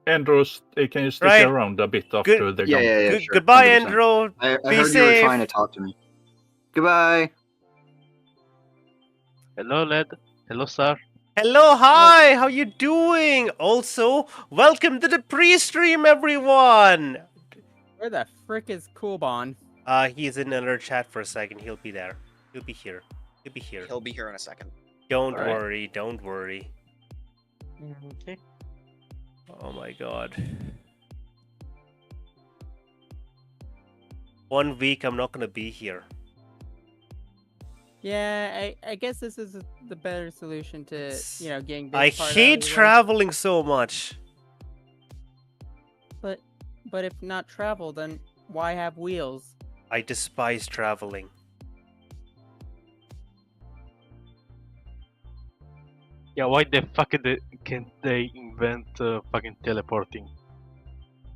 Andrew, can you stick Right. around a bit after they're gone? Yeah, sure. Goodbye, 100%. Andrew. I Be heard safe. you were trying to talk to me. Goodbye. Hello, lad. Hello, sir. Hello, hi. How you doing? Also, welcome to the pre-stream, everyone. Where the frick is Coolbon? He's in another chat for a second. He'll be there. He'll be here. He'll be here. He'll be here in a second. Don't Alright. worry. Don't worry. Okay. Oh my god. 1 week I'm not gonna be here. Yeah, I guess this is the better solution to, getting this I part out of hate the way. traveling so much. But if not travel, then why have wheels? I despise traveling. Yeah, why the fuck can't they invent fucking teleporting?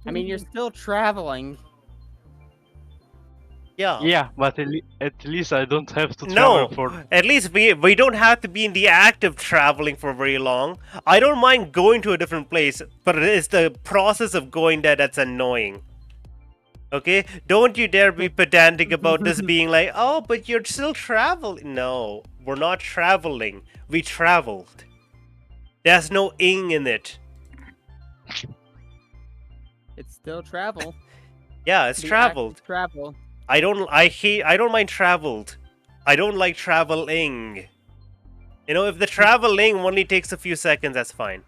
I mean, you're still traveling. Yeah. Yeah, but at least I don't have to No, travel for. at least we don't have to be in the act of traveling for very long. I don't mind going to a different place, but it's the process of going there that's annoying. Okay? Don't you dare be pedantic about this being like, oh, but you're still traveling. No, we're not traveling. We traveled. There's no ing in it. It's still travel. Yeah, it's The act traveled. of travel. I don't mind traveled. I don't like traveling. If the traveling only takes a few seconds, that's fine.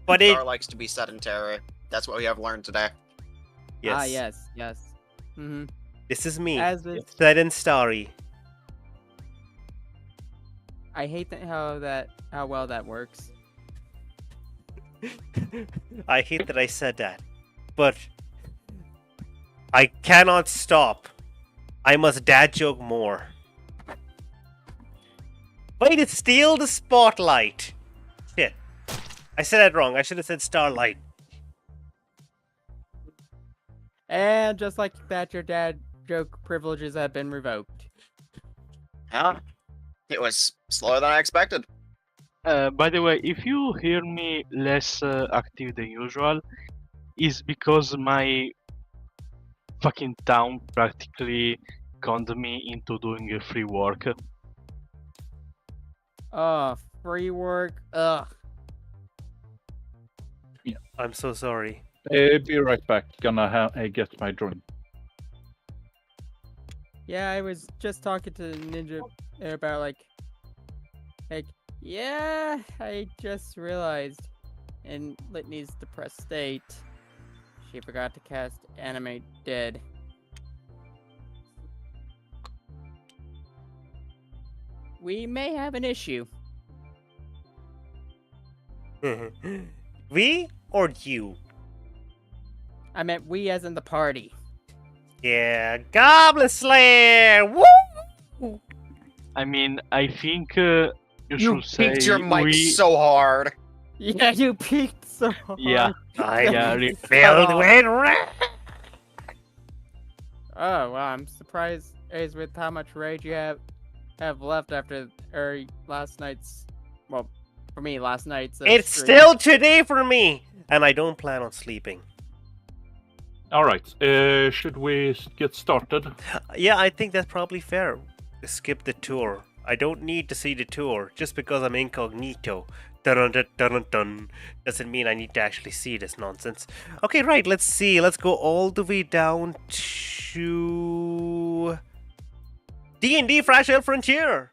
But Star likes to be sedentary. That's what we have learned today. yes. Ah, yes. Mm-hmm. This is me. As is. Said and starry. I hate how well that works. I hate that I said that. But I cannot stop. I must dad joke more. Way to steal the spotlight. Shit. I said that wrong. I should have said starlight. And just like that, your dad joke privileges have been revoked. Yeah. It was slower than I expected. By the way, if you hear me less active than usual, is because my fucking town practically conned me into doing free work. Oh, free work. Ugh. I'm so sorry. Be right back. Gonna get my drink. Yeah, I was just talking to Ninja about like, yeah, I just realized in Litney's depressed state, she forgot to cast Animate Dead. We may have an issue. We or you? I meant we as in the party. Yeah, Goblin Slayer! Woo! I mean, I think you should say Peaked your mic we. so hard. Yeah, you peaked so hard. Yeah. I Yeah, filled with rage. Oh, wow, I'm surprised as with how much rage you have left after last night's, well, for me, last night's It's stream. still today for me, and I don't plan on sleeping. All right. Should we get started? Yeah, I think that's probably fair. Skip the tour. I don't need to see the tour just because I'm incognito. Dun dun dun dun. Doesn't mean I need to actually see this nonsense. Okay, right. Let's see. Let's go all the way down to D&D Fragile Frontier.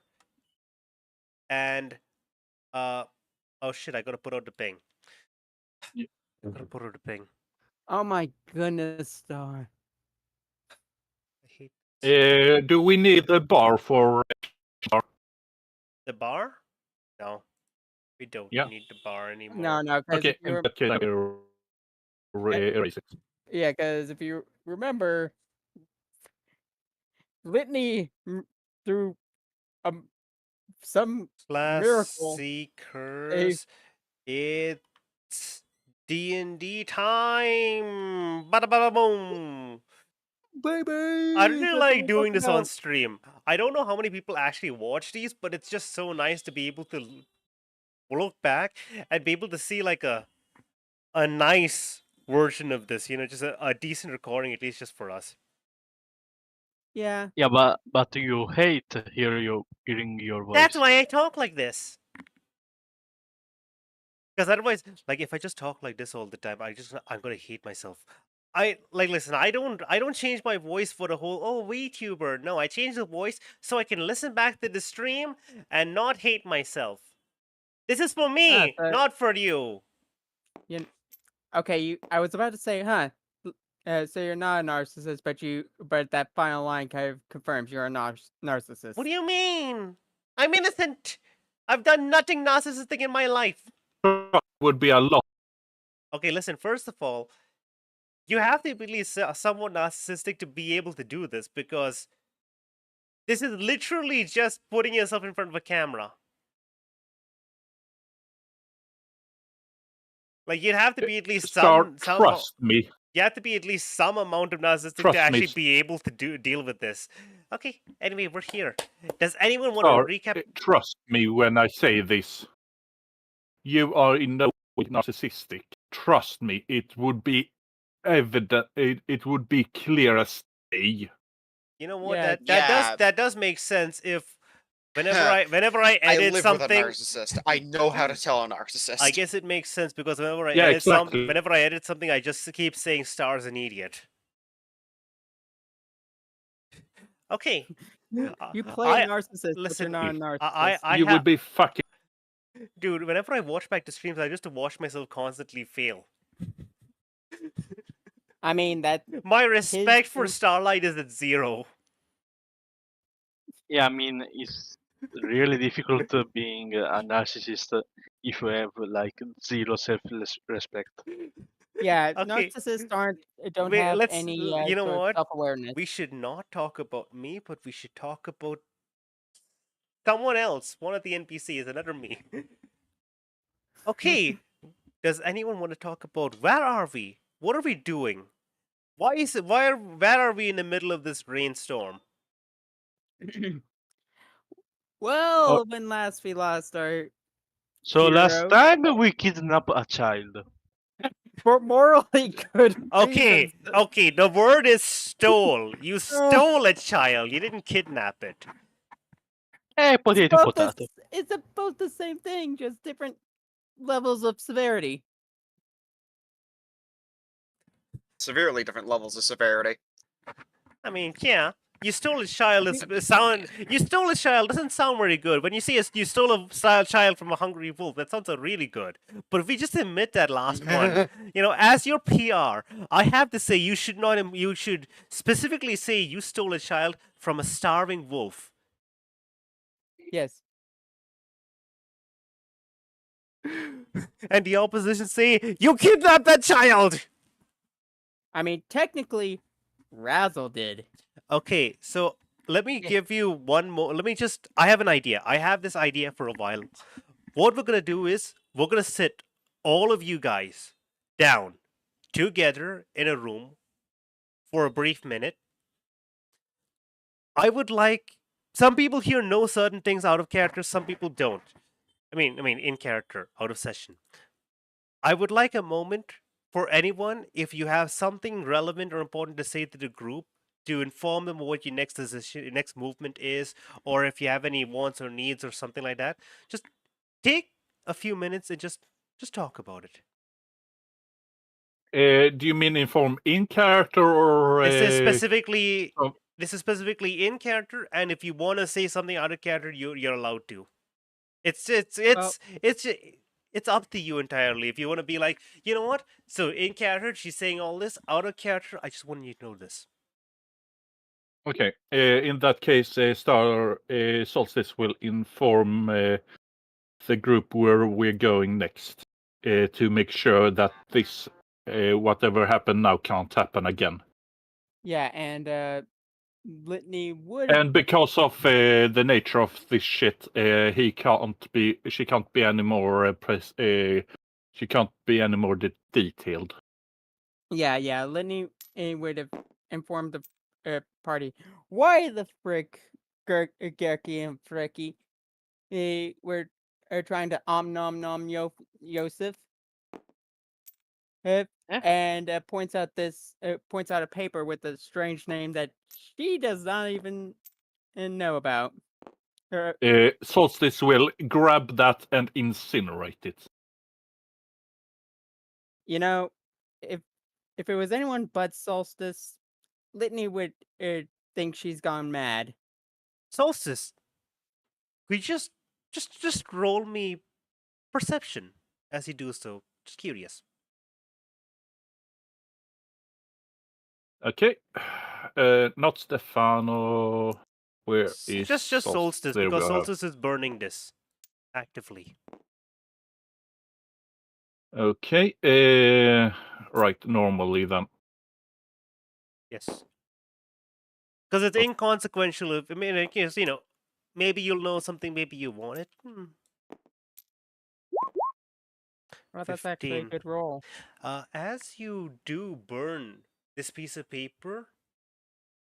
And oh shit! I gotta put out the ping. Yeah. I gotta put out the ping. Oh my goodness, Star. I hate Do we need a bar for? the bar. No, we don't Yeah. need the bar anymore. No, because Okay, in that case, erase it. yeah, because if you remember, Litney through some Class miracle. Seekers. It's D&D time. Bada bada boom. baby. I really like doing this on stream. I don't know how many people actually watch these, but it's just so nice to be able to look back and be able to see like a a nice version of this. Just a decent recording, at least just for us. Yeah. Yeah, but you hate hearing your voice. That's why I talk like this. Because otherwise, like if I just talk like this all the time, I'm gonna hate myself. Listen, I don't change my voice for the whole VTuber. No, I change the voice so I can listen back to the stream and not hate myself. This is for me, so- not for you. Okay, I was about to say, huh? So you're not a narcissist, but that final line kind of confirms you're a narcissist. What do you mean? I'm innocent. I've done nothing narcissistic in my life. Would be a lot. Okay, listen, first of all, you have to be at least somewhat narcissistic to be able to do this, because this is literally just putting yourself in front of a camera. Like, you'd have to be at least Trust me. You have to be at least some amount of narcissistic Trust to actually me. be able to deal with this. Okay, anyway, we're here. Does anyone want to recap? Trust me when I say this. You are in no way narcissistic. Trust me, it would be evident. It would be clear as day. You know what? Yeah. That does make sense if whenever I I edit live something. with a narcissist. I know how to tell a narcissist. I guess it makes sense because whenever I exactly. whenever I edit something, I just keep saying Star's an idiot. Okay. You play a narcissist, but listen, you're not a narcissist. You would be fucking. Dude, whenever I watch back the streams, I just watch myself constantly fail. I mean, that My respect for Starlight is at 0. Yeah, I mean, it's really difficult being a narcissist if you have like zero self-respect. Yeah, Okay. narcissists don't Wait, have any you know sort of what? self-awareness. We should not talk about me, but we should talk about someone else. One of the NPCs, another me. Okay. Does anyone want to talk about where are we? What are we doing? Where are we in the middle of this rainstorm? Well, when last we lost our So last hero, time we kidnapped a child. for morally good Okay, reasons. okay, the word is stole. You stole a child. You didn't kidnap it. Potato, potato. It's both the same thing, just different levels of severity. Severely different levels of severity. I mean, yeah. You stole a child. You stole a child doesn't sound very good. When you say you stole a child from a hungry wolf, that sounds really good. But if we just admit that last one, as your PR, I have to say you should not. You should specifically say you stole a child from a starving wolf. Yes. And the opposition say you kidnapped that child. I mean, technically, Razzle did. Okay, so let me give you one more. I have an idea. I have this idea for a while. What we're going to do is we're going to sit all of you guys down together in a room for a brief minute. I would like some people here know certain things out of character, some people don't. I mean in character, out of session. I would like a moment for anyone, if you have something relevant or important to say to the group, to inform them what your next decision, next movement is, or if you have any wants or needs or something like that. Just take a few minutes and just talk about it. Do you mean inform in character or? This is specifically oh. This is specifically in character, and if you want to say something out of character, you're allowed to. It's up to you entirely. If you want to be like, you know what? So in character, she's saying all this. Out of character, I just want you to know this. Okay. In that case, Solstice will inform the group where we're going next to make sure that this whatever happened now can't happen again. Yeah, and Litney would. And because of the nature of this shit, she can't be any more she can't be any more detailed. Yeah, Litney would have informed the party. Why the frick Gerky and Frecky were trying to nom Yosef? Uh, Yeah. and points out a paper with a strange name that she does not even know about. Solstice will grab that and incinerate it. You know, if it was anyone but Solstice, Litney would think she's gone mad. Solstice, we just roll me perception as you do so. Just curious. Okay. Not Stefano. Where is Just Solstice, There we because have. Solstice is burning this actively. Okay. Right. Normally then. Yes. Because it's Oh. inconsequential. If, I mean, in case, maybe you'll know something, maybe you want it. Well, that's actually a 15. good roll. As you do burn this piece of paper,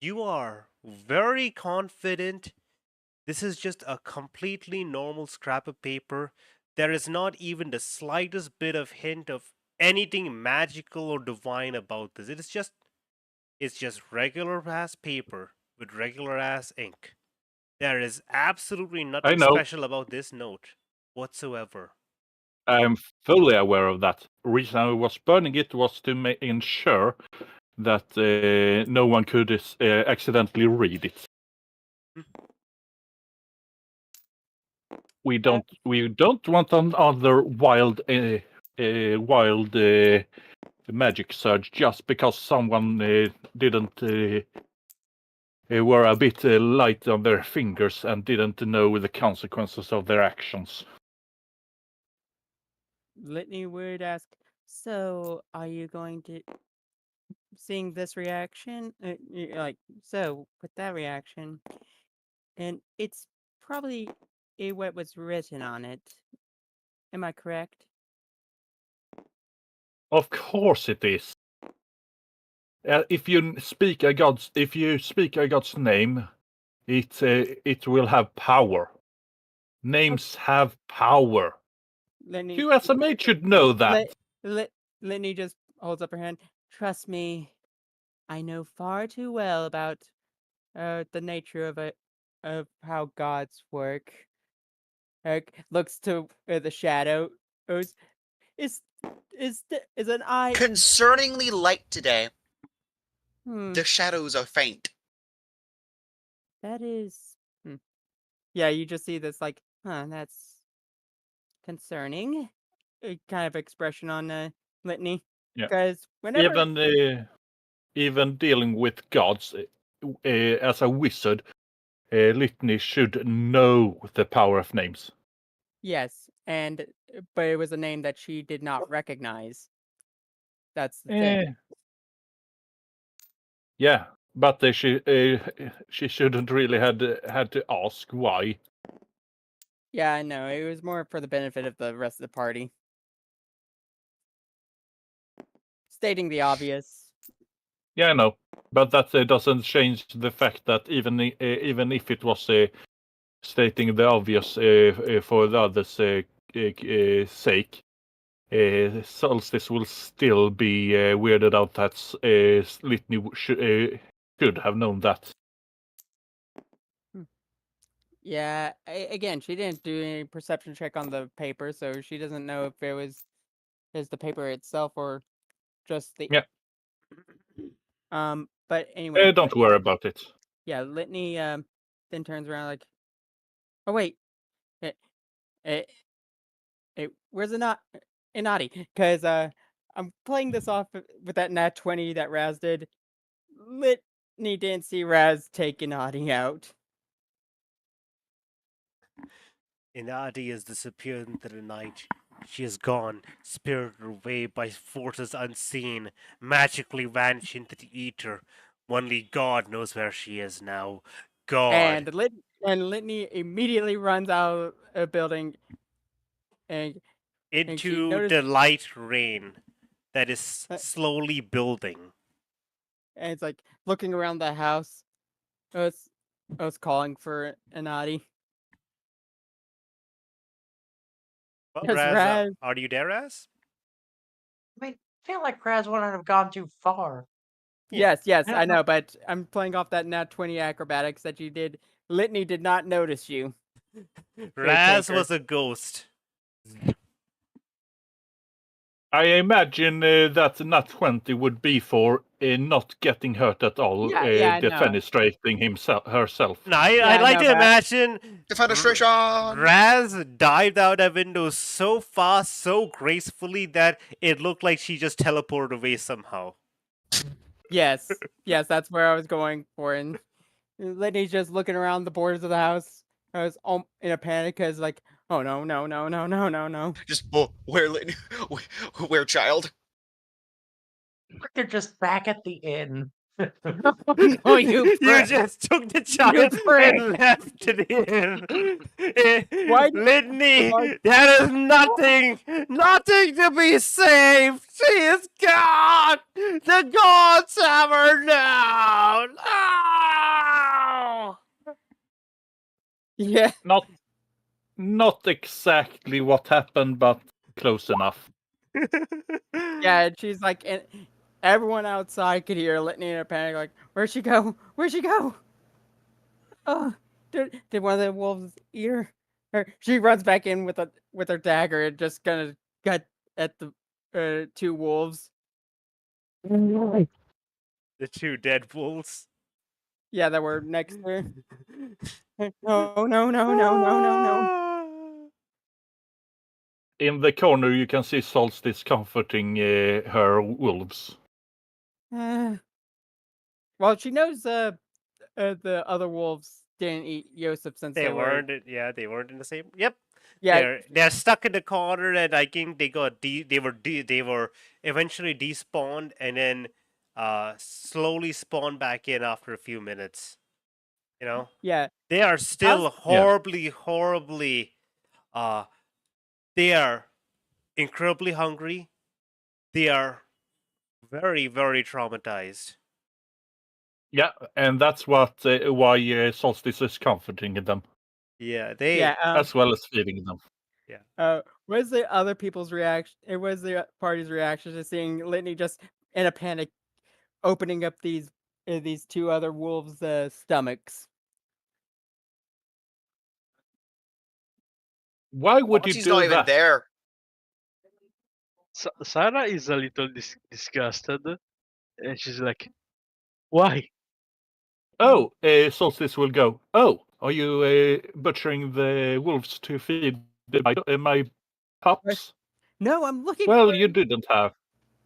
you are very confident this is just a completely normal scrap of paper. There is not even the slightest bit of hint of anything magical or divine about this. It's just regular ass paper with regular ass ink. There is absolutely I nothing know. special about this note whatsoever. I'm fully aware of that. The reason I was burning it was to ensure that no one could accidentally read it. We don't want another wild magic surge just because someone didn't were a bit light on their fingers and didn't know the consequences of their actions. Litney would ask, "So, are you going to seeing this reaction? So with that reaction, and it's probably what was written on it. Am I correct?" Of course it is. If you speak a god's name, it will have power. Names have power. Litney, You as a mage should know that. Litney just holds up her hand. "Trust me, I know far too well about the nature of how gods work." Looks to the shadow. Is an eye? Concerningly light today. Hmm. The shadows are faint. That is. Yeah, you just see this like, that's concerning. Kind of expression on Litney. Yeah. Because whenever Even dealing with gods as a wizard, Litney should know the power of names. yes, but it was a name that she did not recognize. That's the thing. Yeah, but she shouldn't really had to ask why. Yeah, I know. It was more for the benefit of the rest of the party. Stating the obvious. Yeah, I know, but that doesn't change the fact that even if it was stating the obvious for the others' sake, Solstice will still be weirded out that Litney should have known that. Yeah, again, she didn't do any perception check on the paper, so she doesn't know if it was the paper itself or just the. Yeah. But anyway, Don't worry about it. yeah, Litney then turns around like, "Oh wait, eh, eh, where's Inati?" Because I'm playing this off with that nat 20 that Raz did. Litney didn't see Raz take Inati out. Inadi has disappeared into the night. She is gone, spirited away by forces unseen, magically vanished into the ether. Only God knows where she is now. God. And Litney immediately runs out of the building and she Into noticed, the light rain that is Uh, slowly building. and it's like looking around the house. I was calling for Inati. Well, Yes, Raz, Raz. are you there, Raz? I mean, feel like Raz wouldn't have gone too far. Yeah. Yes, I I don't know. know, but I'm playing off that nat 20 acrobatics that you did. Litney did not notice you. Raz Caretaker. was a ghost. I imagine that nat 20 would be for not getting hurt at all, Yeah, I know. defenestrating herself. No, Yeah, I'd I like know, to but imagine Defenestration! Raz dived out that window so fast, so gracefully that it looked like she just teleported away somehow. yes, that's where I was going for. And Litney's just looking around the borders of the house. I was in a panic because, like, oh no, no, no, no, no, no, no. Just, where child? They're just back at the inn. No, you prick. just took the child prick. and left it in. Why- Litney, why- there is nothing to be saved. She is gone. The gods have her now. No! Yeah, Not exactly what happened, but close enough. yeah. And she's like, and everyone outside could hear Litney in a panic, like, where'd she go? Where'd she go? Oh, did one of the wolves eat her? She runs back in with her dagger and just gonna gut at the two wolves. The two dead wolves. Yeah, that were next to her. No, no, no, no, no, no, no. In the corner, you can see Solstice comforting her wolves. Well, she knows the other wolves didn't eat Yosef since They they were. weren't. Yeah, they weren't in the same. Yep. Yeah, They're stuck in the corner, and I think they were eventually despawned, and then slowly spawned back in after a few minutes. You know, yeah. they are still How's- horribly. They are incredibly hungry. They are very, very traumatized. Yeah, and that's why Solstice is comforting them, Yeah, they. Yeah. as well as feeding them. What is the other people's reaction? It was the party's reaction to seeing Litney just in a panic, opening up these two other wolves' stomachs. Why would you She's do not even that? there. Sarah is a little disgusted, and she's like, "Why?" Oh, Solstice will go. Oh, are you butchering the wolves to feed my pups? No, I'm looking. Well, for, you didn't have.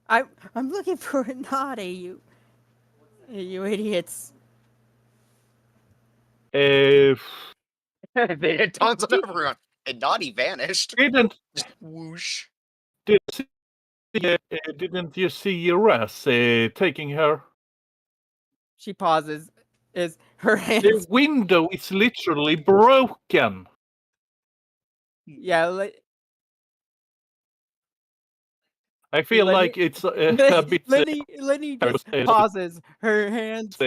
I'm looking for a naughty. You idiots. They had tons of everyone. And Naughty vanished. Didn't Just whoosh. didn't you see Raz taking her? She pauses. Is her The hands? window is literally broken. Yeah. I feel Lenny- like it's a bit. Litney just pauses. Her hands,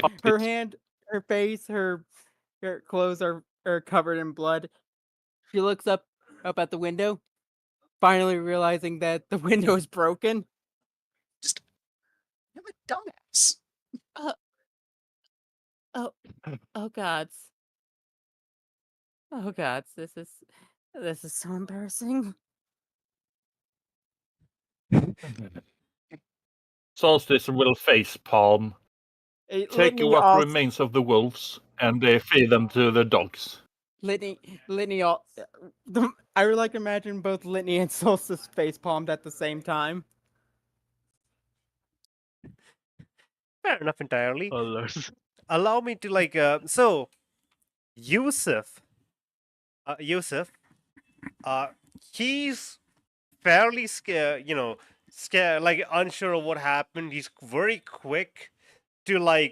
her face, her clothes are covered in blood. She looks up at the window, finally realizing that the window is broken. I'm a dumbass. Oh gods. Oh gods, this is so embarrassing. Solstice will face palm, take Litney what also- remains of the wolves, and feed them to the dogs. Litney, I would like to imagine both Litney and Solstice face palmed at the same time. Fair enough, entirely. Oh Lord. Allow me to so Yusuf, he's fairly scared, scared, unsure of what happened. He's very quick to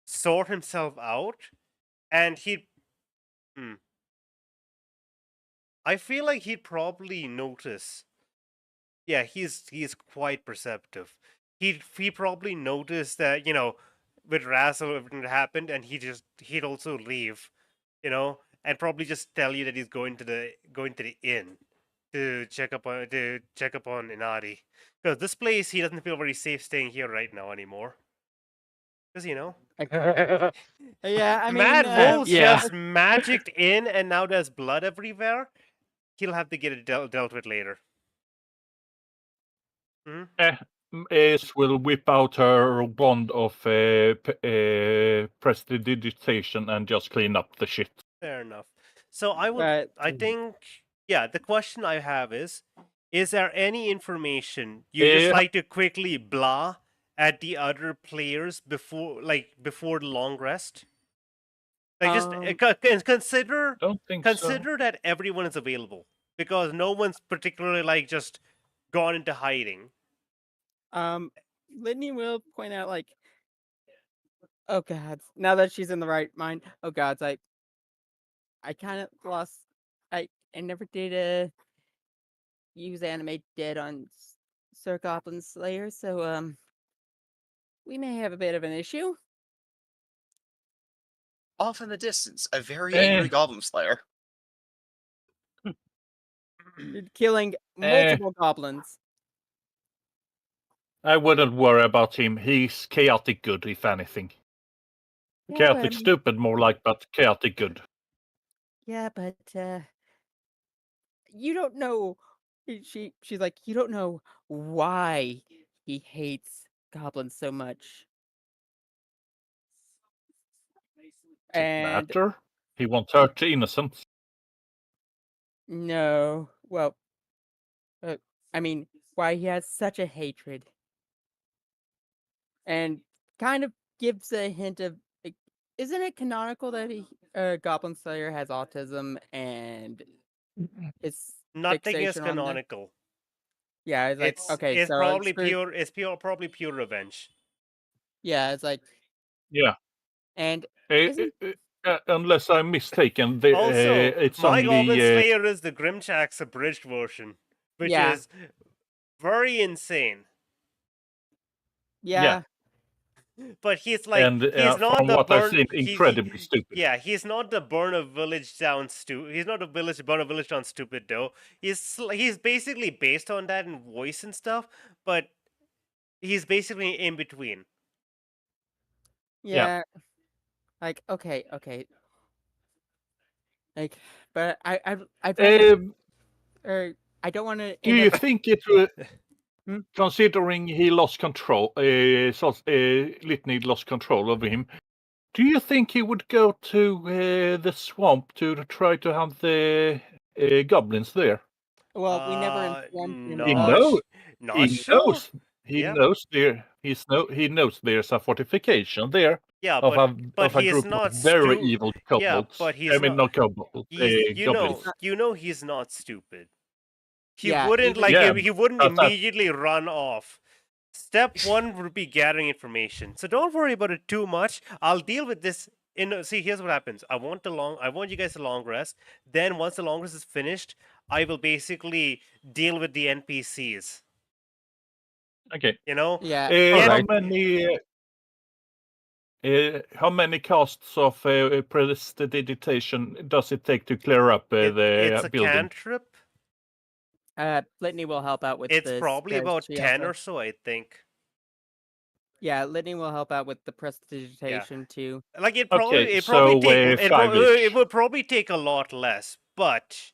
sort himself out, and I feel like he'd probably notice. Yeah, he's quite perceptive. He probably noticed that, with Razzle everything that happened, and he'd also leave, and probably just tell you that he's going to the inn, to check up on Inadi, because this place he doesn't feel very safe staying here right now anymore. Because Yeah, I mean, Mad Wolves Yeah. just magicked in, and now there's blood everywhere. He'll have to get it dealt with later. Ace will whip out her wand of prestidigitation and just clean up the shit. Fair enough. So I would, But I think, yeah. The question I have is there any information you just Eh, like to quickly blah at the other players before the long rest? Like just consider don't think so. consider that everyone is available, because no one's particularly like just gone into hiding. Litney will point out like, oh god, now that she's in the right mind, oh god, it's like I kind of lost. I never did use animate dead on Sir Goblin Slayer, so we may have a bit of an issue. Off in the distance, a very Eh. angry goblin slayer. Killing multiple goblins. I wouldn't worry about him. He's chaotic good, if anything. Yeah, Chaotic but, stupid, more like, but chaotic good. yeah, but you don't know. She's like, you don't know why he hates goblins so much. Does it And matter? He won't hurt the innocent. no, well, I mean, why he has such a hatred, and kind of gives a hint of, like, isn't it canonical that Goblin Slayer has autism and it's Nothing is fixation on that? canonical. Yeah, it's like, okay, it's so probably screw- pure. It's probably pure revenge. Yeah, it's like, Yeah. and Isn't... unless I'm mistaken, Also, it's my only... Goblin Slayer is the Grimjack's abridged version, which Yeah. is very insane. yeah, But he's like, and he's not from the what I've seen, he- incredibly stupid. Yeah, he's not the burn a village down stupid. He's not a burn a village down stupid though. He's basically based on that in voice and stuff, but he's basically in between. yeah. Like, okay, like, but I'd rather, I don't want to. Do you think it considering he lost control, Litney lost control over him, do you think he would go to the swamp to try to hunt the goblins there? Well, we never informed him. He Not knows. not He sure. knows. He Yeah. knows there. He knows there's a fortification there Yeah, of but a he's group not of very stu- evil Yeah, kobolds. but he's I mean, not kobolds. Goblins. he's not stupid. He Yeah, wouldn't even- Yeah, he wouldn't that's that- immediately run off. Step one would be gathering information. So don't worry about it too much. I'll deal with this see, here's what happens. I want you guys to long rest. Then once the long rest is finished, I will basically deal with the NPCs. Okay. You know? Yeah, How many casts of prestidigitation does it take to clear up it's the a building? cantrip. Litney will help out with. It's this, probably 'cause about she 10 also- or so, I think. Yeah, Litney will help out with the prestidigitation too. Like it Okay, probably so, take it five-ish. would probably take a lot less, but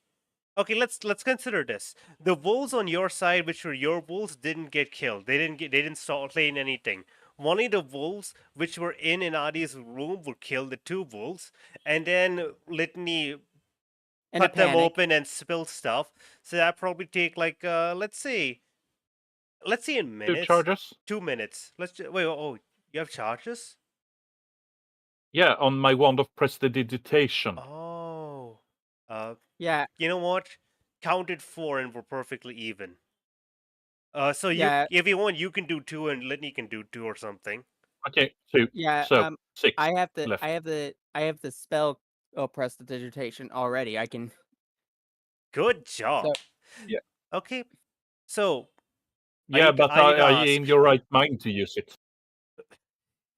okay, let's consider this. The wolves on your side, which were your wolves, didn't get killed. They didn't slay anything. Only the wolves which were in Inadi's room would kill the two wolves, and then Litney In a cut them panic. open and spill stuff. So that probably take like let's see in 2 minutes. charges? 2 minutes. Wait. Oh, you have charges? Yeah, on my wand of prestidigitation. Oh. Yeah, You know what? Counted 4 and we're perfectly even. So Yeah. if you want, you can do 2 and Litney can do 2 or something. Okay, 2. yeah. So 6. I have left. the spell prestidigitation already. I can. Good job. Yeah. Okay. So Yeah, need- but I need to are ask. you in your right mind to use it?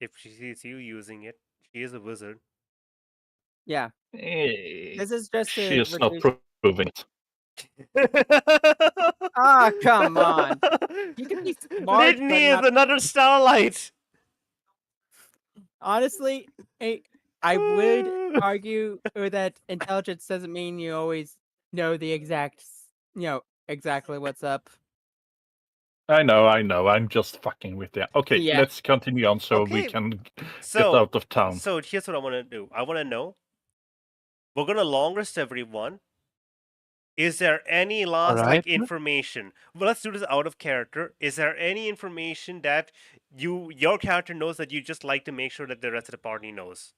if she sees you using it, she is a wizard. Yeah, Eh, this is just She to is not reduce. proving it. Ah, come on. You can be smart, but Litney not. is another starlight. Honestly, I would argue that intelligence doesn't mean you always know the exactly what's up. I know. I'm just fucking with you. Okay, Yeah. let's continue on so we Okay, can get So, out of town. so here's what I want to do. I want to know. We're gonna long rest everyone. Is there any last Alright. information? Well, let's do this out of character. Is there any information that your character knows that you just like to make sure that the rest of the party knows?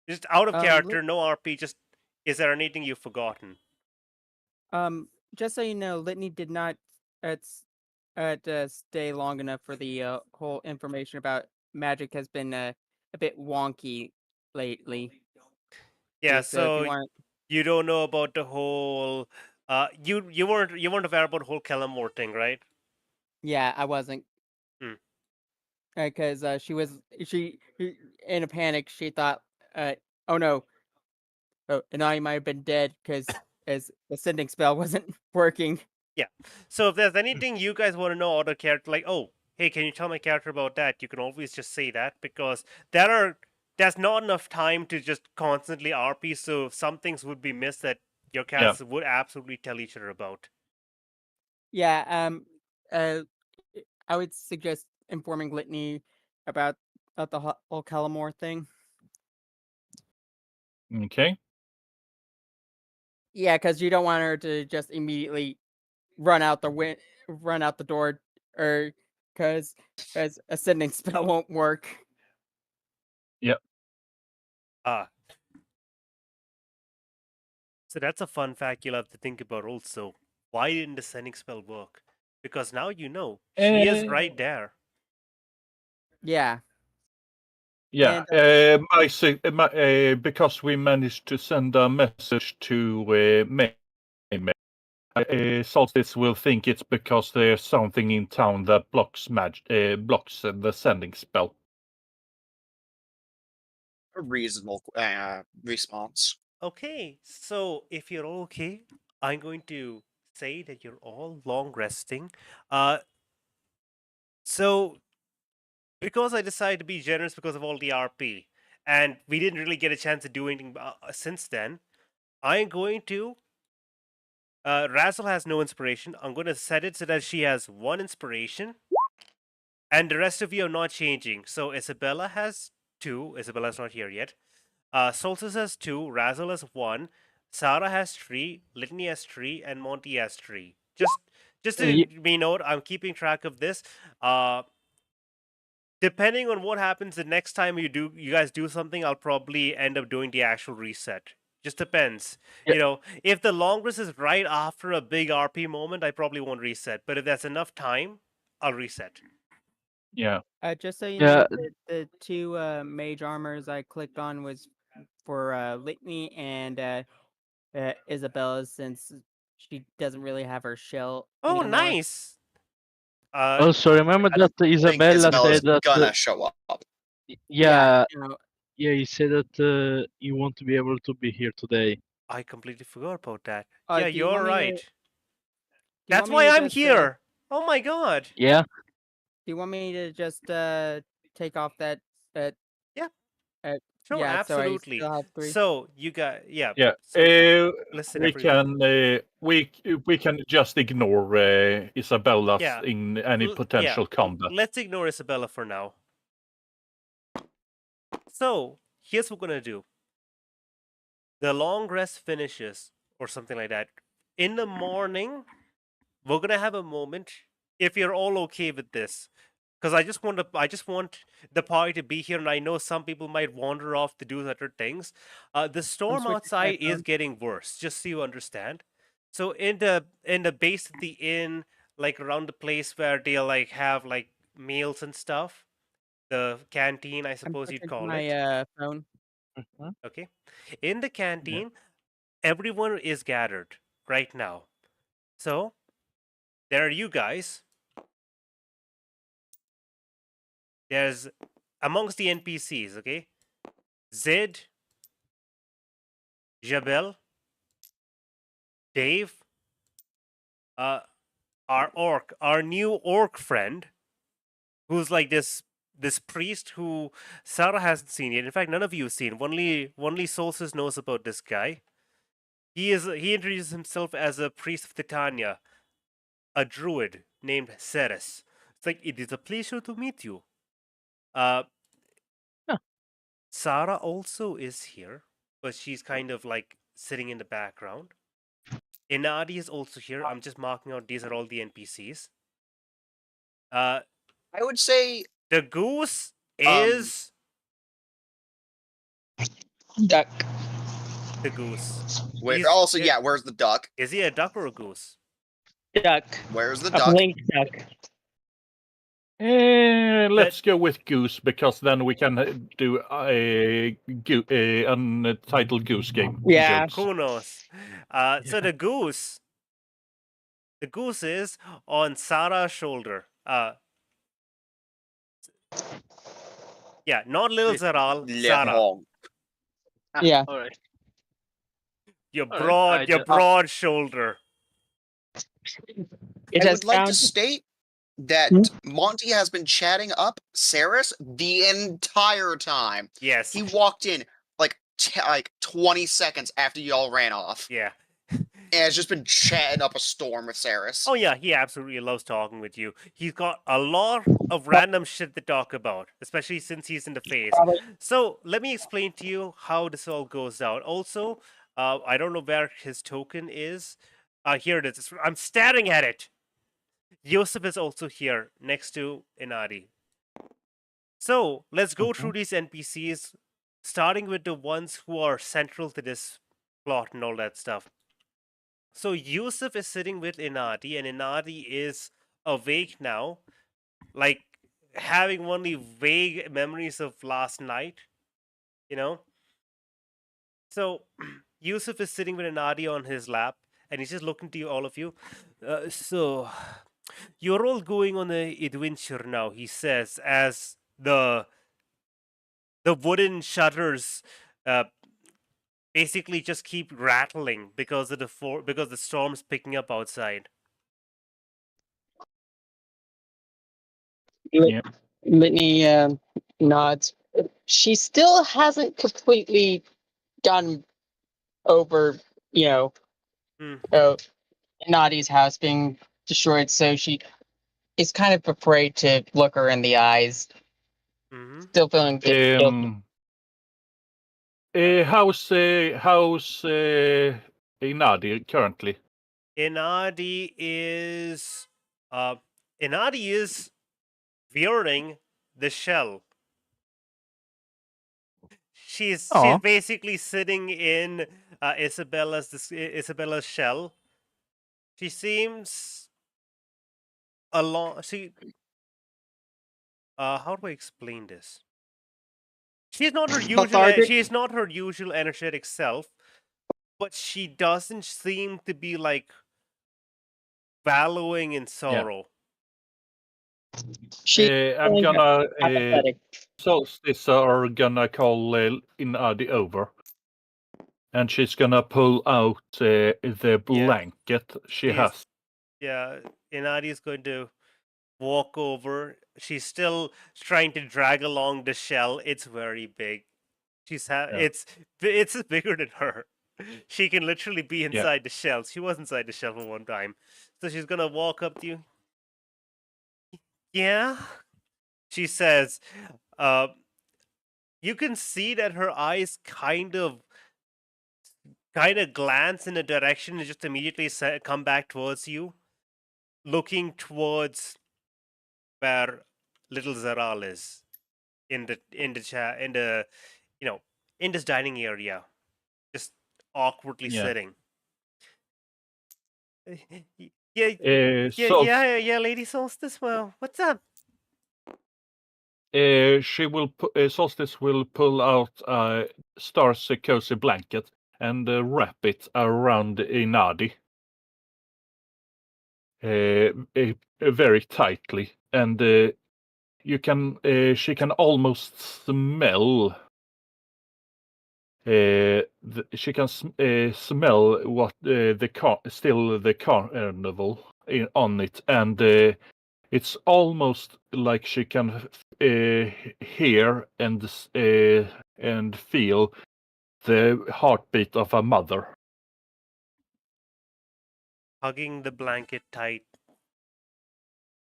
Just out of character, no RP. Just is there anything you've forgotten? Just so you know, Litney did not stay long enough for the whole information about magic has been a bit wonky lately. Yeah. If you So want, you don't know about the whole. You weren't aware about the whole Kellamore thing, right? yeah, I wasn't. Hmm. Because she in a panic she thought, oh no, and I might have been dead because as the sending spell wasn't working. Yeah. So if there's anything you guys want to know about the character, like, oh, hey, can you tell my character about that? You can always just say that because there's not enough time to just constantly RP, so some things would be missed that your cats would absolutely tell each other about. Yeah, I would suggest informing Litney about the whole Kellamore thing. Okay. Yeah, because you don't want her to just immediately run out the door, or because a sending spell won't work. Ah. So that's a fun fact you'll have to think about also. Why didn't the sending spell work? Because now you know. She is right there. Yeah. Yeah, And, because we managed to send a message to May. Solstice will think it's because there's something in town that blocks the sending spell. A reasonable response. Okay, so if you're all okay, I'm going to say that you're all long resting. So because I decided to be generous because of all the RP, and we didn't really get a chance to do anything since then, I'm going to. Razzle has no inspiration. I'm going to set it so that she has 1 inspiration, and the rest of you are not changing. So Isabella has 2. Isabella's not here yet. Solstice has 2. Razzle has 1. Sarah has 3. Litney has 3, and Monty has 3. Just to be note, I'm keeping track of this. Depending on what happens the next time you guys do something, I'll probably end up doing the actual reset. Just depends. Yeah. You know, if the long rest is right after a big RP moment, I probably won't reset. But if that's enough time, I'll reset. Yeah. just so you Yeah. know, the 2 mage armors I clicked on was for Litney and Isabella's, since she doesn't really have her shell Oh, anymore. nice. Also, remember I that think Isabella Isabella's said that. gonna show up. Yeah, you know, he said that you want to be able to be here today. I completely forgot about that. do Yeah, you you're want me to- right. do you That's want me why to I'm just, here. Oh my god. Yeah. Do you want me to just take off that Yeah. uh, Sure, yeah, absolutely. So I still have 3. So you got Yeah. So listen, we everyone. can we can just ignore Isabella's Yeah. in any potential combat. Let's ignore Isabella for now. So here's what we're gonna do. The long rest finishes, or something like that. In the morning, we're gonna have a moment. If you're all okay with this, because I just want the party to be here, and I know some people might wander off to do other things. The storm switching outside is headphones. getting worse, just so you understand. So in the base of the inn, like around the place where they'll have meals and stuff, the canteen, I suppose you'd Switching to call my it. phone. Okay, in the canteen, everyone is gathered right now. So there are you guys. There's amongst the NPCs, okay? Zed, Jabel, Dave, our new orc friend, who's like this priest who Sarah hasn't seen yet. In fact, none of you have seen. Only Solstice knows about this guy. He introduces himself as a priest of Titania, a druid named Ceres. It's like, it is a pleasure to meet you. Huh. Sarah also is here, but she's kind of like sitting in the background. Inadi is also here. I'm just marking out these are all the NPCs. I would say The goose is Duck. the goose. where, He's- also, it- yeah, where's the duck? Is he a duck or a goose? Duck. Where's the A duck? blink duck. Let's go with Goose, because then we can do a Untitled Goose game. Yeah. jokes. Who knows? So the goose is on Sarah's shoulder. Yeah, not little Zaral, Sarah. Lebron. Yeah. All right. Your All right, broad, I your just- broad shoulder. It I has would like to found. state that Hmm? Monty has been chatting up Saris the entire time. Yes. He walked in like 20 seconds after y'all ran off, Yeah. and has just been chatting up a storm with Saris. Oh yeah, he absolutely loves talking with you. He's got a lot of random shit to talk about, especially since he's in the phase. Probably. So let me explain to you how this all goes down. Also, I don't know where his token is. Here it is. I'm staring at it. Yosef is also here next to Inadi. So let's go through these NPCs, starting with the ones who are central to this plot and all that stuff. So Yusuf is sitting with Inadi, and Inadi is awake now, like having only vague memories of last night, you know? So Yusuf is sitting with Inadi on his lap, and he's just looking to you, all of you. So you're all going on an adventure now, he says, as the wooden shutters basically just keep rattling because of because the storm's picking up outside. Yeah. Litney nods. She still hasn't completely gotten over, Hmm. Nadi's house being destroyed, so she is kind of afraid to look her in the eyes. Hmm. Still feeling guilty. How's Inadi currently? Inadi is wearing the shell. She's Aw. basically sitting in Isabella's shell. She seems how do I explain this? She's not her usual Lethargic? she is not her usual energetic self, but she doesn't seem to be like wallowing in sorrow. She I'm gonna apathetic. Solstice are gonna call Inadi over, and she's gonna pull out the blanket she Yes. has. Yeah, Inadi is going to walk over. She's still trying to drag along the shell. It's very big. It's bigger than her. She can literally be inside the shell. She was inside the shell for one time. So she's gonna walk up to you. Yeah, she says. You can see that her eyes kind of glance in a direction and just immediately come back towards you, looking towards where little Zaral is in this dining area, just awkwardly Yeah. sitting. Yeah, Lady Solstice. Well, what's up? Solstice will pull out a Star's cozy blanket and wrap it around Inadi very tightly, and she can almost smell she can smell what the carnival on it, and it's almost like she can hear and feel the heartbeat of a mother. Hugging the blanket tight.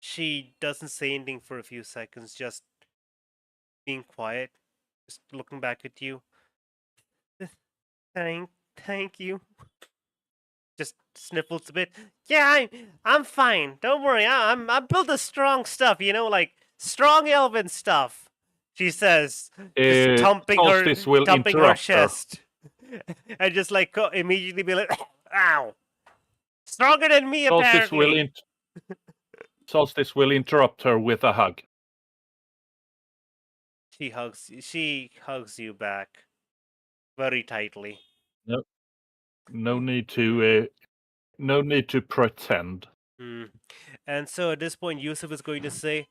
She doesn't say anything for a few seconds, just being quiet, just looking back at you. Thank you. Just sniffles a bit. Yeah, I'm fine. Don't worry. I'm built of strong stuff. Like strong elven stuff. She says, just thumping Solstice will her interrupt her. chest, and just like immediately be like, "Ow, stronger than me apparently." Solstice will interrupt her with a hug. She hugs you back very tightly. No need to pretend. And so at this point, Yusuf is going to say,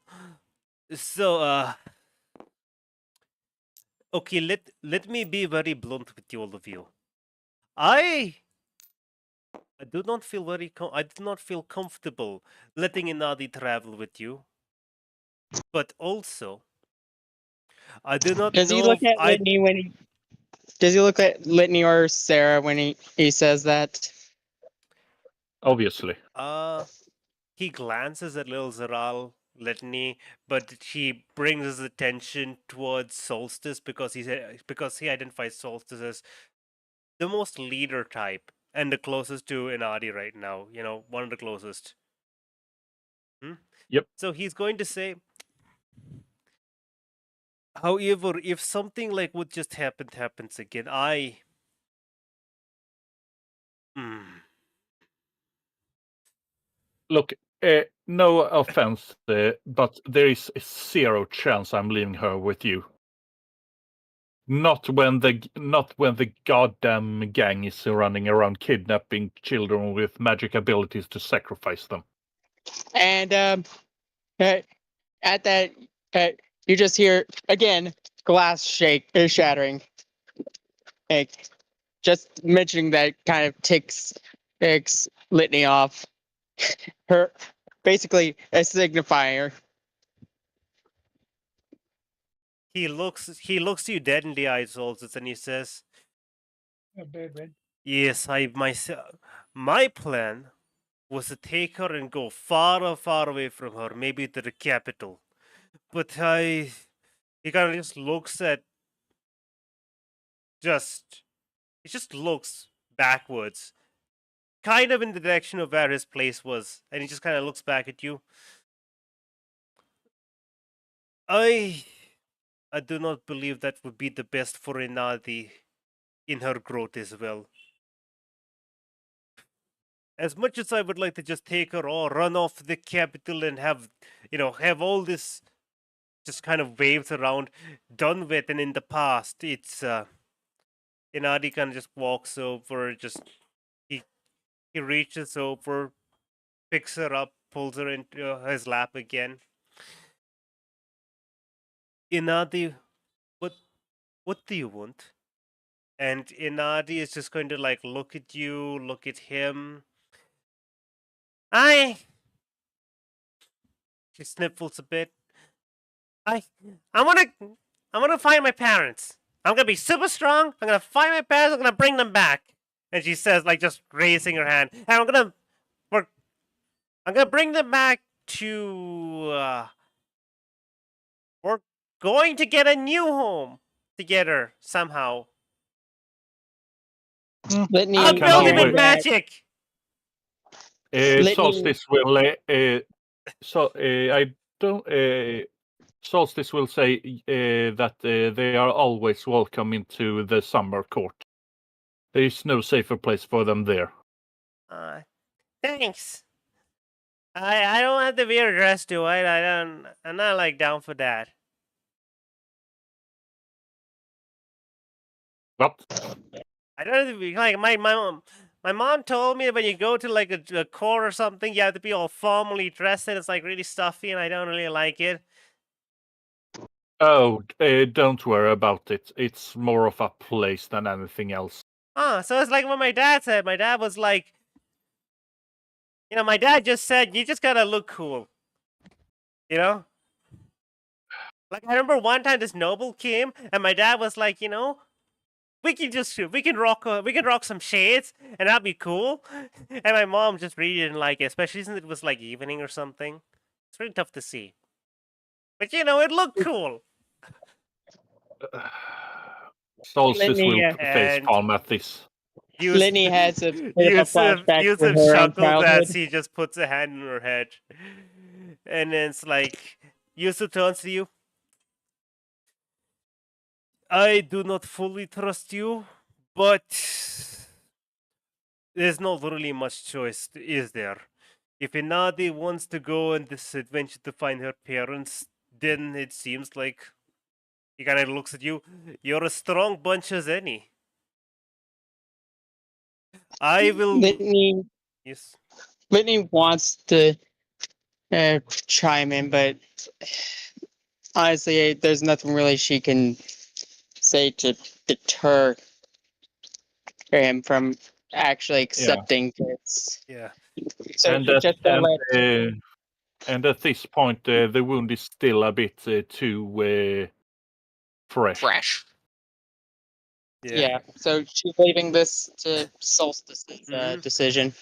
"So, okay, let me be very blunt with you, all of you. I do not feel I do not feel comfortable letting Inadi travel with you. But also, I do not Does know he look if at Litney when he? Does he look at Litney or Sarah when he says that? Obviously. He glances at little Zaral, Litney, but he brings his attention towards Solstice because he identifies Solstice as the most leader type and the closest to Inadi right now. One of the closest. Yep. So he's going to say, however, if something like what just happens again, Look, no offense, but there is 0 chance I'm leaving her with you. Not when the goddamn gang is running around kidnapping children with magic abilities to sacrifice them. And at that, you just hear again glass shattering. Like, just mentioning that kind of ticks Litney off. Her basically a signifier. he looks you dead in the eyes, Solstice, and he says, "Yes, my plan was to take her and go far, far away from her, maybe to the capital. But he kind of just looks at, he just looks backwards, kind of in the direction of where his place was, and he just kind of looks back at you. I do not believe that would be the best for Inadi in her growth as well. As much as I would like to just take her or run off to the capital and have all this just kind of waves around done with, and in the past, it's Inadi kind of just walks over, he reaches over, picks her up, pulls her into his lap again. Inadi, what do you want? And Inadi is just going to look at you, look at him. She sniffles a bit. I wanna find my parents. I'm gonna be super strong. I'm gonna find my parents. I'm gonna bring them back. And she says, just raising her hand. And I'm gonna bring them back to. We're going to get a new home together somehow. Litney, I'm building with magic. Solstice will. I don't. Solstice will say that they are always welcome into the summer court. There is no safer place for them there. Thanks. I don't have to wear a dress, do I? I'm not down for that. What? I don't have to be my mom. My mom told me that when you go to a court or something, you have to be all formally dressed, and it's really stuffy, and I don't really like it. Oh, don't worry about it. It's more of a place than anything else. So it's like what my dad said. My dad was like, my dad just said, you just gotta look cool. Like, I remember one time this noble came, and my dad was like, we can rock some shades, and that'd be cool. And my mom just really didn't like it, especially since it was like evening or something. It's really tough to see. But it looked cool. Solstice Litney, will face and palm at this. Litney has a bit of a Yusuf flashback to Yusuf her own chuckles as childhood. he just puts a hand on her head. And then it's like, Yusuf turns to you. I do not fully trust you, but there's not really much choice, is there? If Inadi wants to go on this adventure to find her parents, then it seems like he kind of looks at you. You're a strong bunch as any. I will. Litney, Yes. Litney wants to chime in, but honestly, there's nothing really she can say to deter him from actually accepting this. Yeah. So And she's just gonna let. and at this point, the wound is still a bit too fresh. Fresh. Yeah. So she's leaving this to Solstice's Mhm. decision.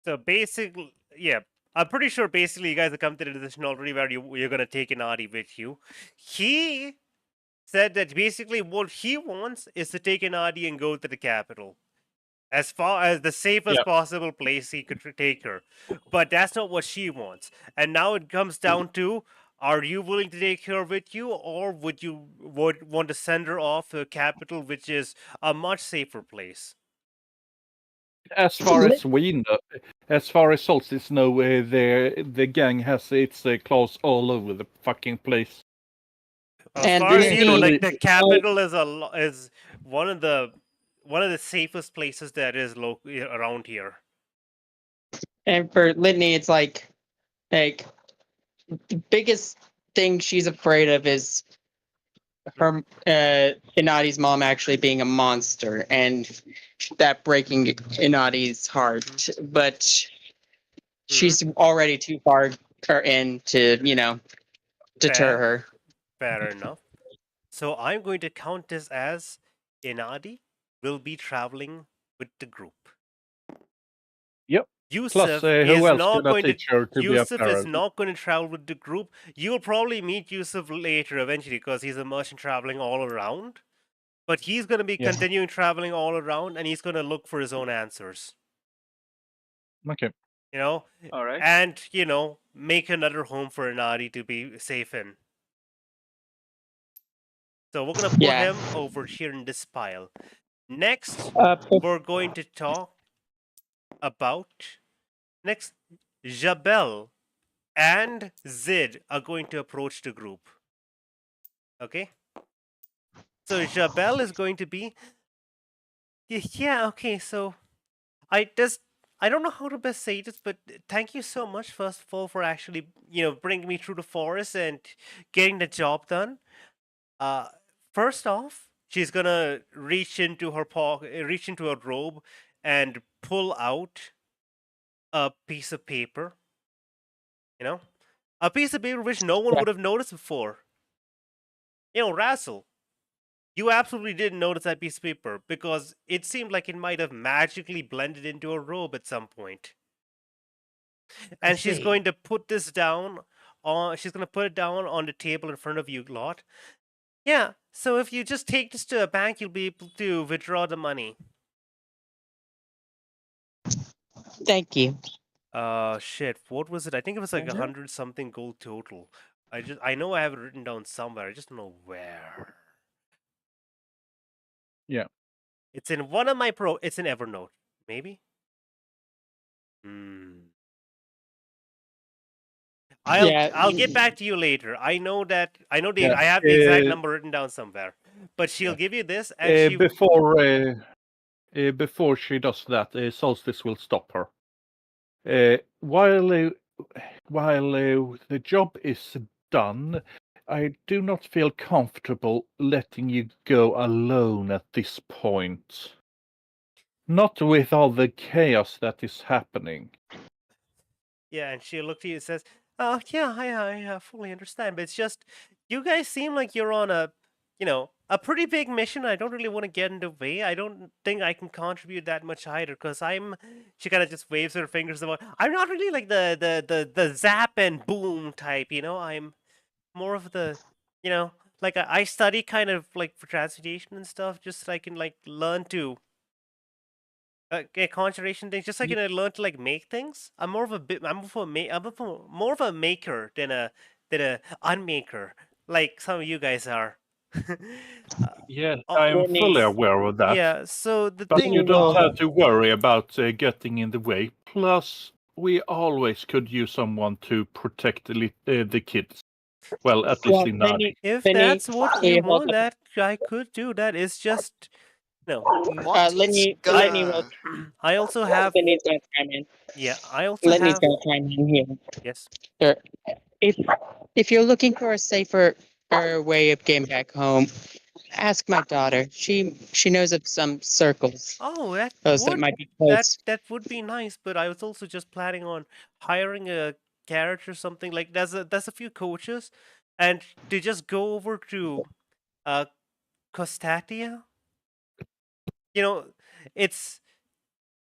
So basically, yeah, I'm pretty sure basically you guys have come to the decision already where you're gonna take Inadi with you. He said that basically what he wants is to take Inadi and go to the capital. As far as the safest Yep. possible place he could take her. But that's not what she wants. And now it comes down to, are you willing to take her with you, or would you want to send her off to a capital, which is a much safer place? As far as we know, as far as Solstice know, the gang has its claws all over the fucking place. As And far as you know, Litney- like the capital is one of the safest places that is around here. And for Litney, it's like the biggest thing she's afraid of is her Inadi's mom actually being a monster and that breaking Inadi's heart. But she's already too far in to, deter Fair. her. Fair enough. So I'm going to count this as Inadi will be traveling with the group. Yep. Yusuf Plus, who is else not gonna going to. teach her to be a Yusuf is parent? not going to travel with the group. You'll probably meet Yusuf later, eventually, because he's a merchant traveling all around. But he's going to be Yeah. continuing traveling all around, and he's going to look for his own answers. Okay. All right. And make another home for Inadi to be safe in. So we're going to put Yeah. him over here in this pile. Next, But we're going to talk about Jabel and Zid are going to approach the group. Okay? So Jabel is going to be yeah, okay, so I don't know how to best say this, but thank you so much first of all for actually, bringing me through the forest and getting the job done. First off, she's gonna reach into her robe and pull out a piece of paper. A piece of paper which no one Yeah. would have noticed before. Razzle, you absolutely didn't notice that piece of paper because it seemed like it might have magically blended into her robe at some point. And she's see. going to put this down she's going to put it down on the table in front of you lot. Yeah, so if you just take this to a bank, you'll be able to withdraw the money. thank you. Shit, what was it? I think it was like 100 something gold total. I know I have it written down somewhere. I just don't know where. Yeah. It's in one of my it's in Evernote, maybe. I'll get back to you later. I know I have the exact number written down somewhere. But she'll give you this, and she before she does that, Solstice will stop her. While the job is done, I do not feel comfortable letting you go alone at this point. Not with all the chaos that is happening. Yeah, and she looked at you and says, "Oh, yeah, I fully understand, but it's just you guys seem like you're on a pretty big mission. I don't really want to get in the way. I don't think I can contribute that much either, because I'm." She kind of just waves her fingers about. I'm not really like the zap and boom type. I'm more of the, like I study kind of like for transmutation and stuff, just so I can like learn to conjuration things, just like I learn to like make things. I'm more of a bit. More of a maker than a unmaker, like some of you guys are. Yes, oh, I am Litney. fully aware of that. yeah. So the But thing you don't will- have to worry about getting in the way. Plus, we always could use someone to protect the kids. Well, at least in Nadi. if Litney, that's what can you you hold want, up? that I could do. That is just no. Monty's Litney gonna... will. I also have. Litney's gonna chime in. Yeah, I also Litney's have. gonna chime in here. Yes. Sure. If you're looking for a safer way of getting back home, ask my daughter. She knows of some circles. Oh, that Those that would might be close. that would be nice, but I was also just planning on hiring a carriage or something. Like there's a few coaches, and to just go over to Costatia. It's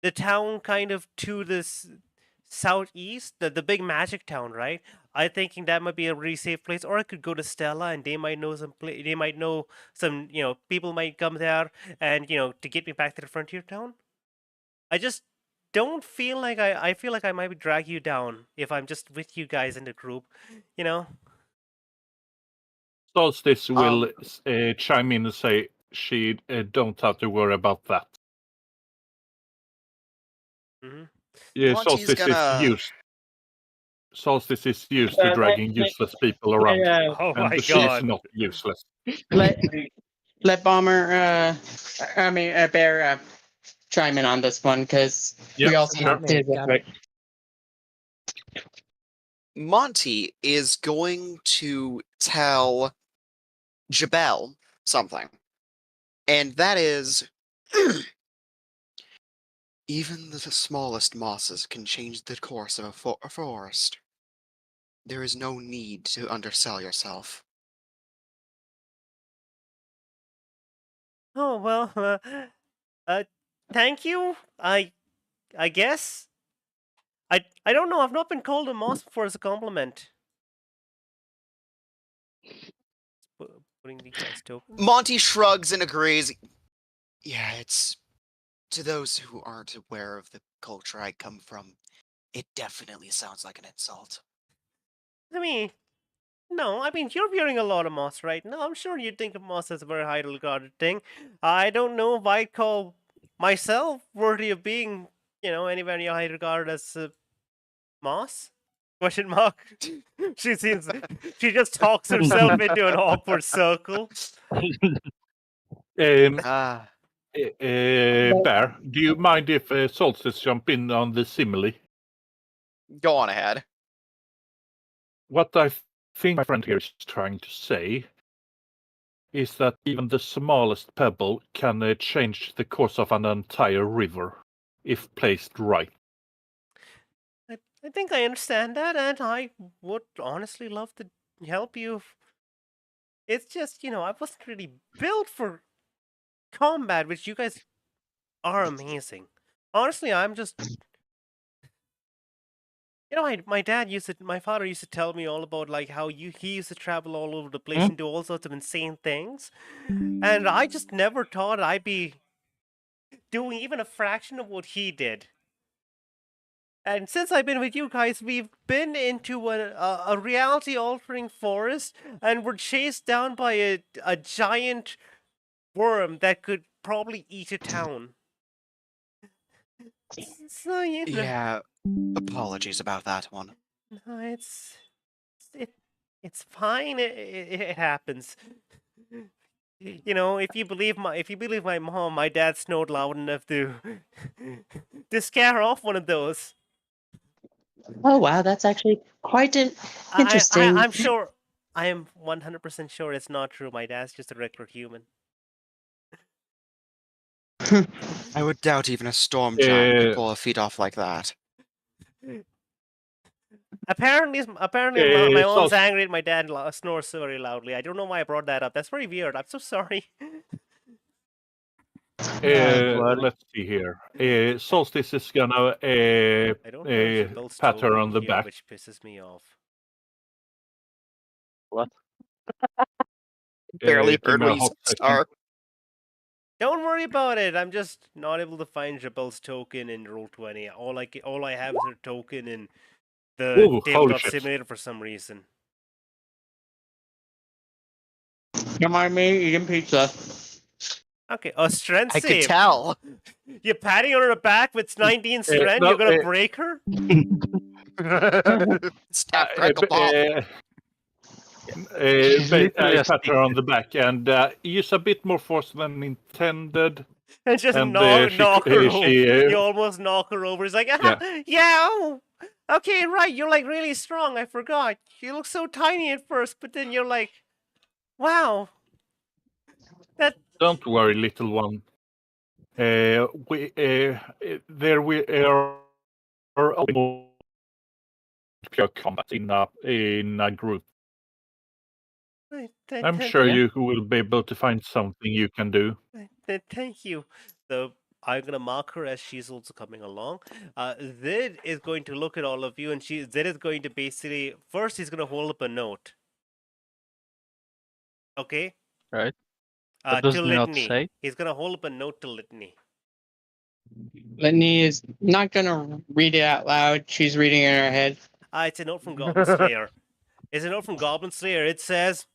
the town kind of to this southeast, the big magic town, right? I'm thinking that might be a really safe place, or I could go to Stella, and they might know they might know some, people might come there, and to get me back to the frontier town. I just don't feel like I feel like I might drag you down if I'm just with you guys in the group, you know. Solstice will chime in and say she don't have to worry about that. Mm-hmm. Yeah, Monty's gonna... Solstice is used to dragging useless people around. Oh my And she's god! not useless. Let Bomber, Bear, chime in on this one because we Yeah, also sure. have to. Got it. Monty is going to tell Jabel something. And that is... Even the smallest mosses can change the course of a forest. There is no need to undersell yourself. Oh well, thank you. I guess. I don't know. I've not been called a moss before as a compliment. Putting the guys tokens. Monty shrugs and agrees. Yeah, it's... To those who aren't aware of the culture I come from, it definitely sounds like an insult. I mean, no. I mean, you're wearing a lot of moss right now. I'm sure you'd think of moss as a very highly regarded thing. I don't know if I'd call myself worthy of being, anywhere near high regarded as moss. Question mark. She just talks herself into an awkward circle. Bear, do you mind if Solstice jump in on the simile? Go on ahead. What I think my friend here is trying to say is that even the smallest pebble can change the course of an entire river, if placed right. I think I understand that, and I would honestly love to help you. It's just, I wasn't really built for combat, which you guys are amazing. Honestly, I'm just... my father used to tell me all about like how he used to travel all over the place and do all sorts of insane things. And I just never thought I'd be doing even a fraction of what he did. And since I've been with you guys, we've been into a reality-altering forest, and we're chased down by a giant worm that could probably eat a town. So, Yeah, apologies about that one. No, it's fine. It happens. If you believe my mom, my dad snored loud enough to scare off one of those. Oh wow, that's actually quite interesting. I'm sure. I am 100% sure it's not true. My dad's just a regular human. I would doubt even a storm giant could Uh, pull a feat off like that. Apparently, my mom's Solstice, angry at my dad snores so very loudly. I don't know why I brought that up. That's very weird. I'm so sorry. Bloody. let's see here. Solstice is gonna I don't have Bill's pat her token on the here, back. which pisses me off. What? Barely Give heard me what a he hot said, second. Star. Don't worry about it. I'm just not able to find Jabel's token in Roll20. All I have is her token in the Ooh, holy tabletop shit. simulator for some reason. Don't mind me eating pizza. Okay, a strength I could save. tell. You're patting her on the back with 19 strength. no, You're gonna break her. Snap, crackle, pop. She's literally I a pat her on stick. the back and use a bit more force than intended. And just And knock her over. she You almost knock her over. It's like, Yeah. yeah, oh, okay, right. You're like really strong. I forgot. You look so tiny at first, but then you're like, wow. don't worry, little one. There we are more pure combat in a group. I'm sure you will be able to find something you can do. Thank you. So I'm gonna mark her as she's also coming along. Zid is going to look at all of you, and Zid is going to basically first he's gonna hold up a note. Okay. Right. To What does the note Litney. say? He's gonna hold up a note to Litney. Litney is not gonna read it out loud. She's reading it in her head. It's a note from Goblin Slayer. It's a note from Goblin Slayer. It says,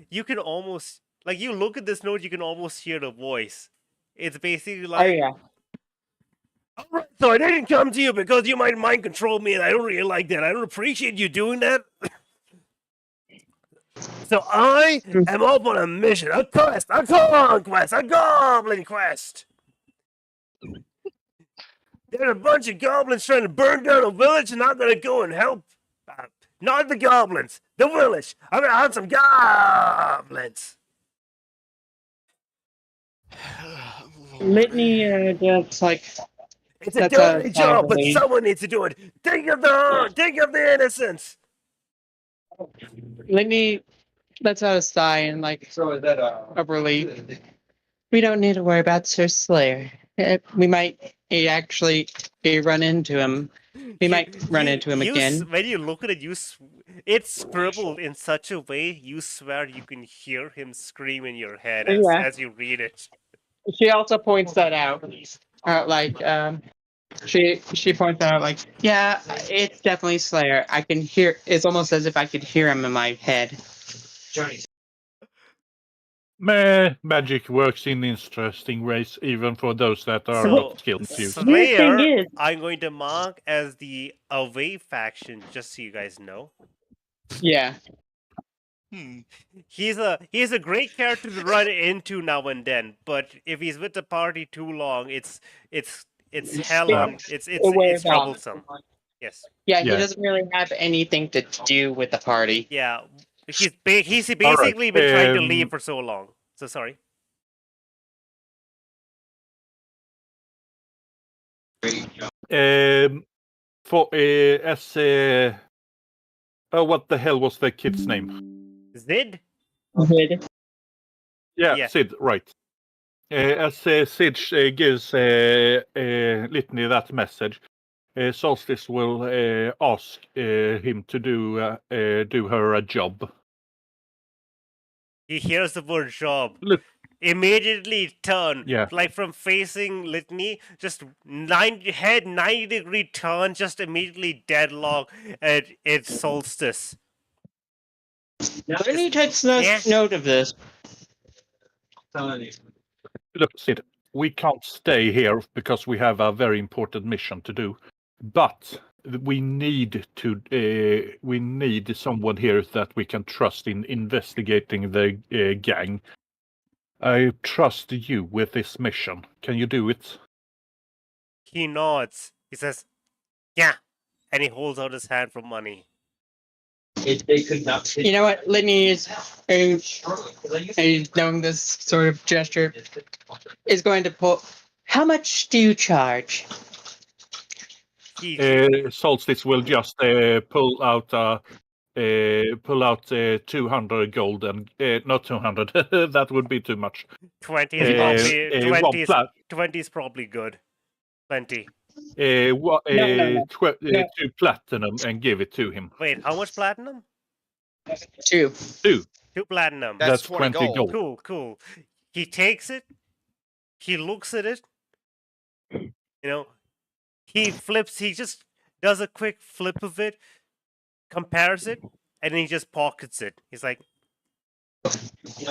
you can almost like you look at this note, you can almost hear the voice. It's basically like, Oh yeah. Alright, so I didn't come to you because you might mind control me, and I don't really like that. I don't appreciate you doing that. So I am up on a mission, a quest, a conquest, a goblin quest. There's a bunch of goblins trying to burn down a village, and I'm gonna go and help. Not the goblins, the village. I'm gonna hunt some goblins. Litney just like It's a That's dirty a job, but family. someone needs to do it. Think of the innocents. Litney lets out a sigh and like a relief. We don't need to worry about Sir Slayer. We might actually run into him. We might run into him again. When you look at it, it's scribbled in such a way you swear you can hear him scream in your head as you read it. She also points that out. She points out like, yeah, it's definitely Slayer. I can hear. It's almost as if I could hear him in my head. Magic works in interesting ways, even for those that are not skilled to use. Slayer, I'm going to mark as the away faction, just so you guys know. Yeah. He's a great character to run into now and then, but if he's with the party too long, it's hell on. It's troublesome. Yes. Yeah, he doesn't really have anything to do with the party. Yeah, he's basically been trying to leave for so long. So sorry. What the hell was the kid's name? Zid? Yeah, Sid, right. As Sid gives Litney that message, Solstice will ask him to do her a job. He hears the word job. Look. Immediately turn. Yeah. Like from facing Litney, just 90-degree turn, just immediately deadlock at its Solstice. Litney takes note of this. Look, Sid, we can't stay here because we have a very important mission to do. But we need someone here that we can trust in investigating the gang. I trust you with this mission. Can you do it? He nods. He says, yeah. And he holds out his hand for money. You know what, Litney is, knowing this sort of gesture, is going to pull. How much do you charge? Solstice will just pull out 200 gold and not 200. That would be too much. 20 is probably 20 is, one 20 is probably good. Plenty. No. 2 platinum and give it to him. Wait, how much platinum? 2. 2. 2 platinum. That's 20 20 gold. Cool, cool. He takes it. He looks at it. You know, he flips. He just does a quick flip of it, compares it, and then he just pockets it. He's like,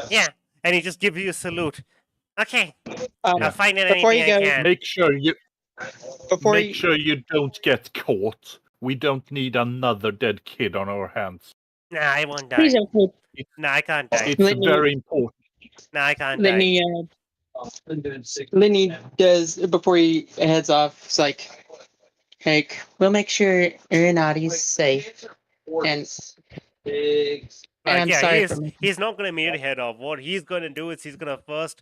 "Yeah," and he just gives you a salute. Okay, I'll find it Before anything you I go- can. Make sure you Before make you, sure you don't get caught. We don't need another dead kid on our hands. Nah, I won't die. please don't put Nah, I can't die. It's Litney- very important. Nah, I can't die. Lenny, Lenny does before he heads off. It's like, we'll make sure Aeronauti's safe. And I'm yeah, sorry he's, for me. he's not going to immediately head off. What he's going to do is he's going to first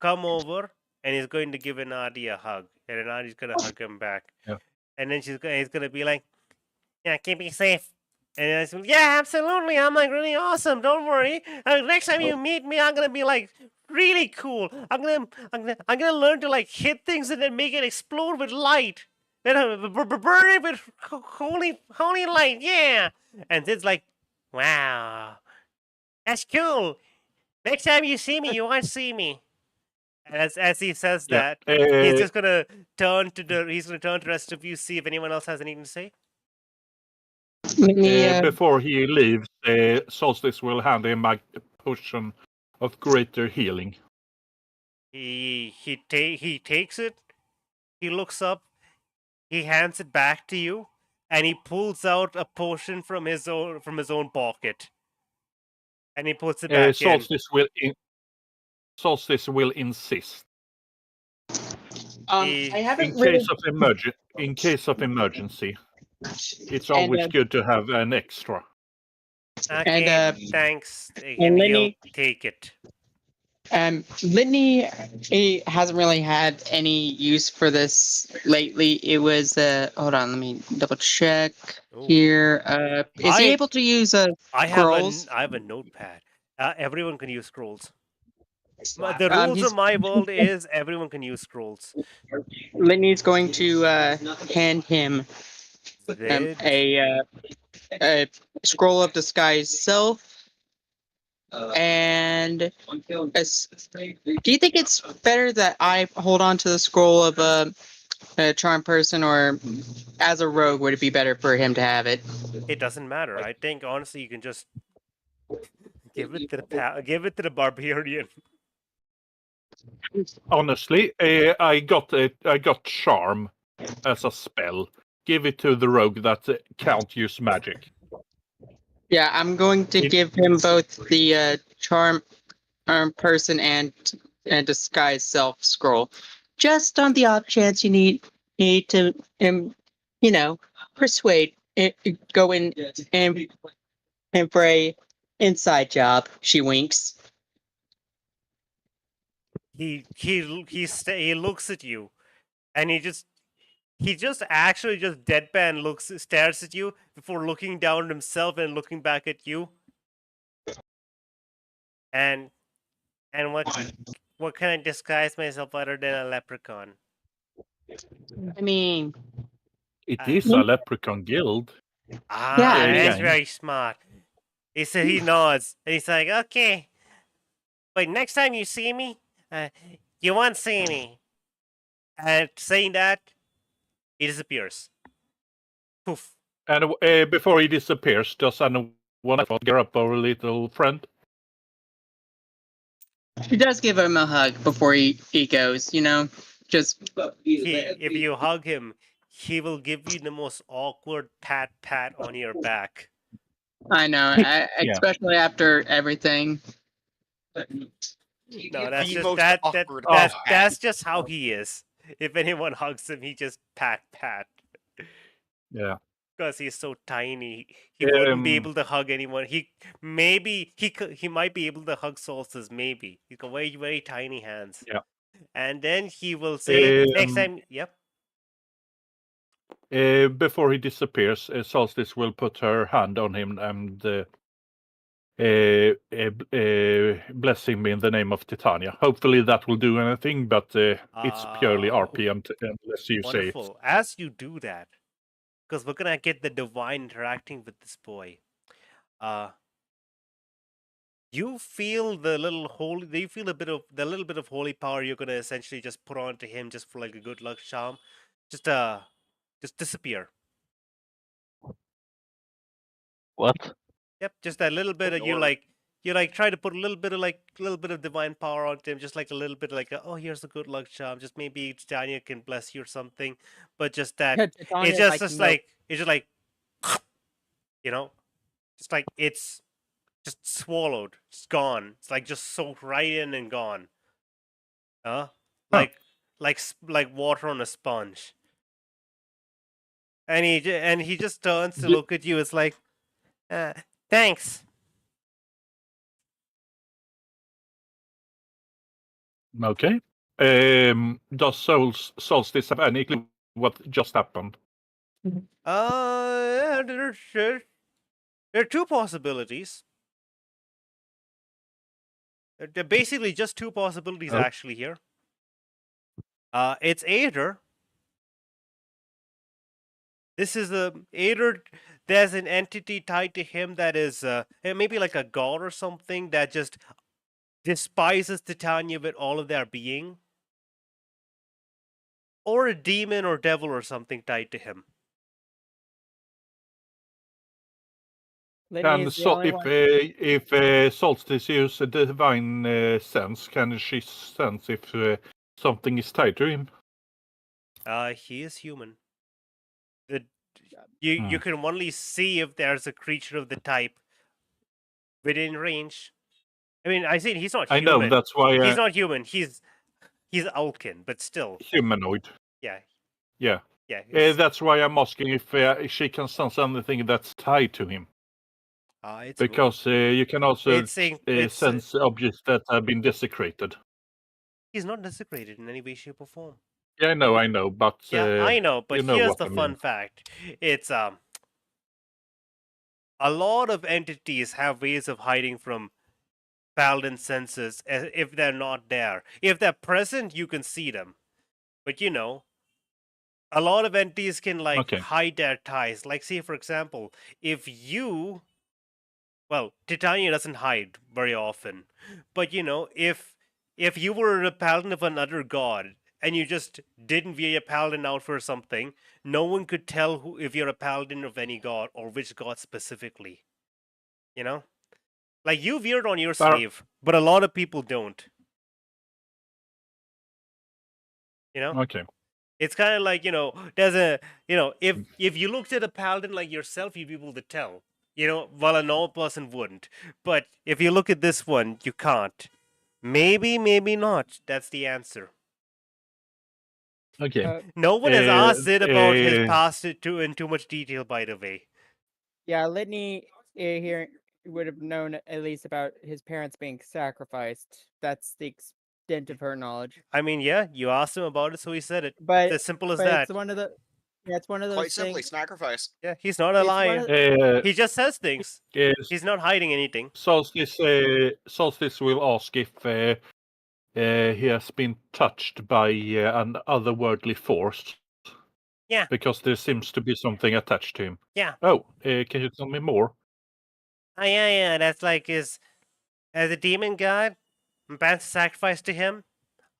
come over and he's going to give Anadi a hug. And Anadi's going to hug him back. Yeah. And then he's going to be like, yeah, keep me safe. And I said, yeah, absolutely. I'm like really awesome. Don't worry. Next time you meet me, I'm going to be like really cool. I'm gonna learn to like hit things and then make it explode with light. And burn it with holy light. Yeah. And it's like, wow, that's cool. Next time you see me, you won't see me. And as he says Yeah. that, he's just gonna turn to the rest of you, see if anyone else has anything to say. Lenny, Before he leaves, Solstice will hand him a potion of greater healing. He takes it. He looks up. He hands it back to you, and he pulls out a potion from his own pocket, and he puts it back in. Solstice will insist. He- I haven't In really. case of emergency, it's And, always good to have an extra. Okay, thanks. and And he'll Lenny- take it. Litney, he hasn't really had any use for this lately. It was hold on, let me double check Ooh. here. Is he I- able to use I have scrolls? I have a notepad. Everyone can use scrolls. The Um, rules he's- of my world is everyone can use scrolls. Litney's going to hand him Then a scroll of disguise self. And do you think it's better that I hold on to the scroll of a charm person, or as a rogue, would it be better for him to have it? it doesn't matter. I think honestly, you can just give it to the barbarian. Honestly, I got charm as a spell. Give it to the rogue that can't use magic. Yeah, I'm going to give him both the charm person and disguise self scroll, just on the off chance you need to, persuade, go in and for a inside job. She winks. He looks at you, and he just actually just deadpan stares at you before looking down at himself and looking back at you. And what can I disguise myself other than a leprechaun? I mean, It is a leprechaun guild. Ah, Yeah, that's yeah. very smart. He nods and he's like, okay. But next time you see me, you won't see me. And saying that, he disappears. Poof. And before he disappears, does anyone get up our little friend? she does give him a hug before he goes. Just If you hug him, he will give you the most awkward pat on your back. I know, especially after everything. No, that's The just most that awkward that's pat. that's just how he is. If anyone hugs him, he just pat. Yeah. Because he's so tiny, he wouldn't be Um, able to hug anyone. He might be able to hug Solstice. Maybe he's got very very tiny hands. Yeah. And then he will say next Um, time. Yep. Before he disappears, Solstice will put her hand on him and bless him in the name of Titania. Hopefully that will do anything, but it's purely RP unless you say it. Wonderful. As you do that, because we're gonna get the divine interacting with this boy. You feel the little holy. You feel the little bit of holy power you're gonna essentially just put onto him, just for like a good luck charm. Just disappear. What? Yep, just that little bit of you like try to put a little bit of divine power onto him, just like a little bit like oh here's a good luck charm, just maybe Titania can bless you or something, but just that it's Titania's just "Nope." like it's just like you know, just like it's just swallowed, it's gone. It's like just soaked right in and gone. Like like water on a sponge. And he just turns to look at you. It's like, thanks. Okay. Does Solstice have any clue what just happened? There are two possibilities. There are basically just two possibilities Oh. actually here. It's either this is either there's an entity tied to him that is maybe like a god or something that just despises Titania with all of their being, or a demon or devil or something tied to him. Litney And is the only one. if Solstice uses a divine sense, can she sense if something is tied to him? He is human. You can only see if there's a creature of the type within range. I mean, I see he's not I human. know, that's why He's not human. He's Alkin, but still. humanoid. Yeah. Yeah. Yeah. That's why I'm asking if she can sense anything that's tied to him. It's Because you can also it's sense objects that have been desecrated. he's not desecrated in any way, shape, or form. Yeah, I know, but Yeah, I know, but you know here's what the I fun mean. fact. It's a lot of entities have ways of hiding from Paladin senses if they're not there. If they're present, you can see them. But you know, a lot of entities can like hide their ties. Like say for example, if you Titania doesn't hide very often. But you know, if you were a paladin of another god and you just didn't veer your paladin out for something, no one could tell if you're a paladin of any god or which god specifically. You know? Like you veered on your sleeve, but a lot of people don't. You know? Okay. It's kind of like, you know, there's a, you know, if you looked at a paladin like yourself, you'd be able to tell. You know, while a normal person wouldn't. But if you look at this one, you can't. Maybe, maybe not. That's the answer. Okay. No one has asked Sid about his past in too much detail, by the way. Yeah, Litney here would have known at least about his parents being sacrificed. That's the extent of her knowledge. I mean, yeah, you asked him about it, so he said it. But it's as simple as but that. It's one of the. Yeah, it's one of those Quite simply, things. sacrifice. Yeah, he's not a liar. He just says things. He's not hiding anything. Solstice will ask if he has been touched by an otherworldly force. Yeah. Because there seems to be something attached to him. Yeah. Oh, can you tell me more? Oh, yeah. That's like as a demon god, I'm about to sacrifice to him.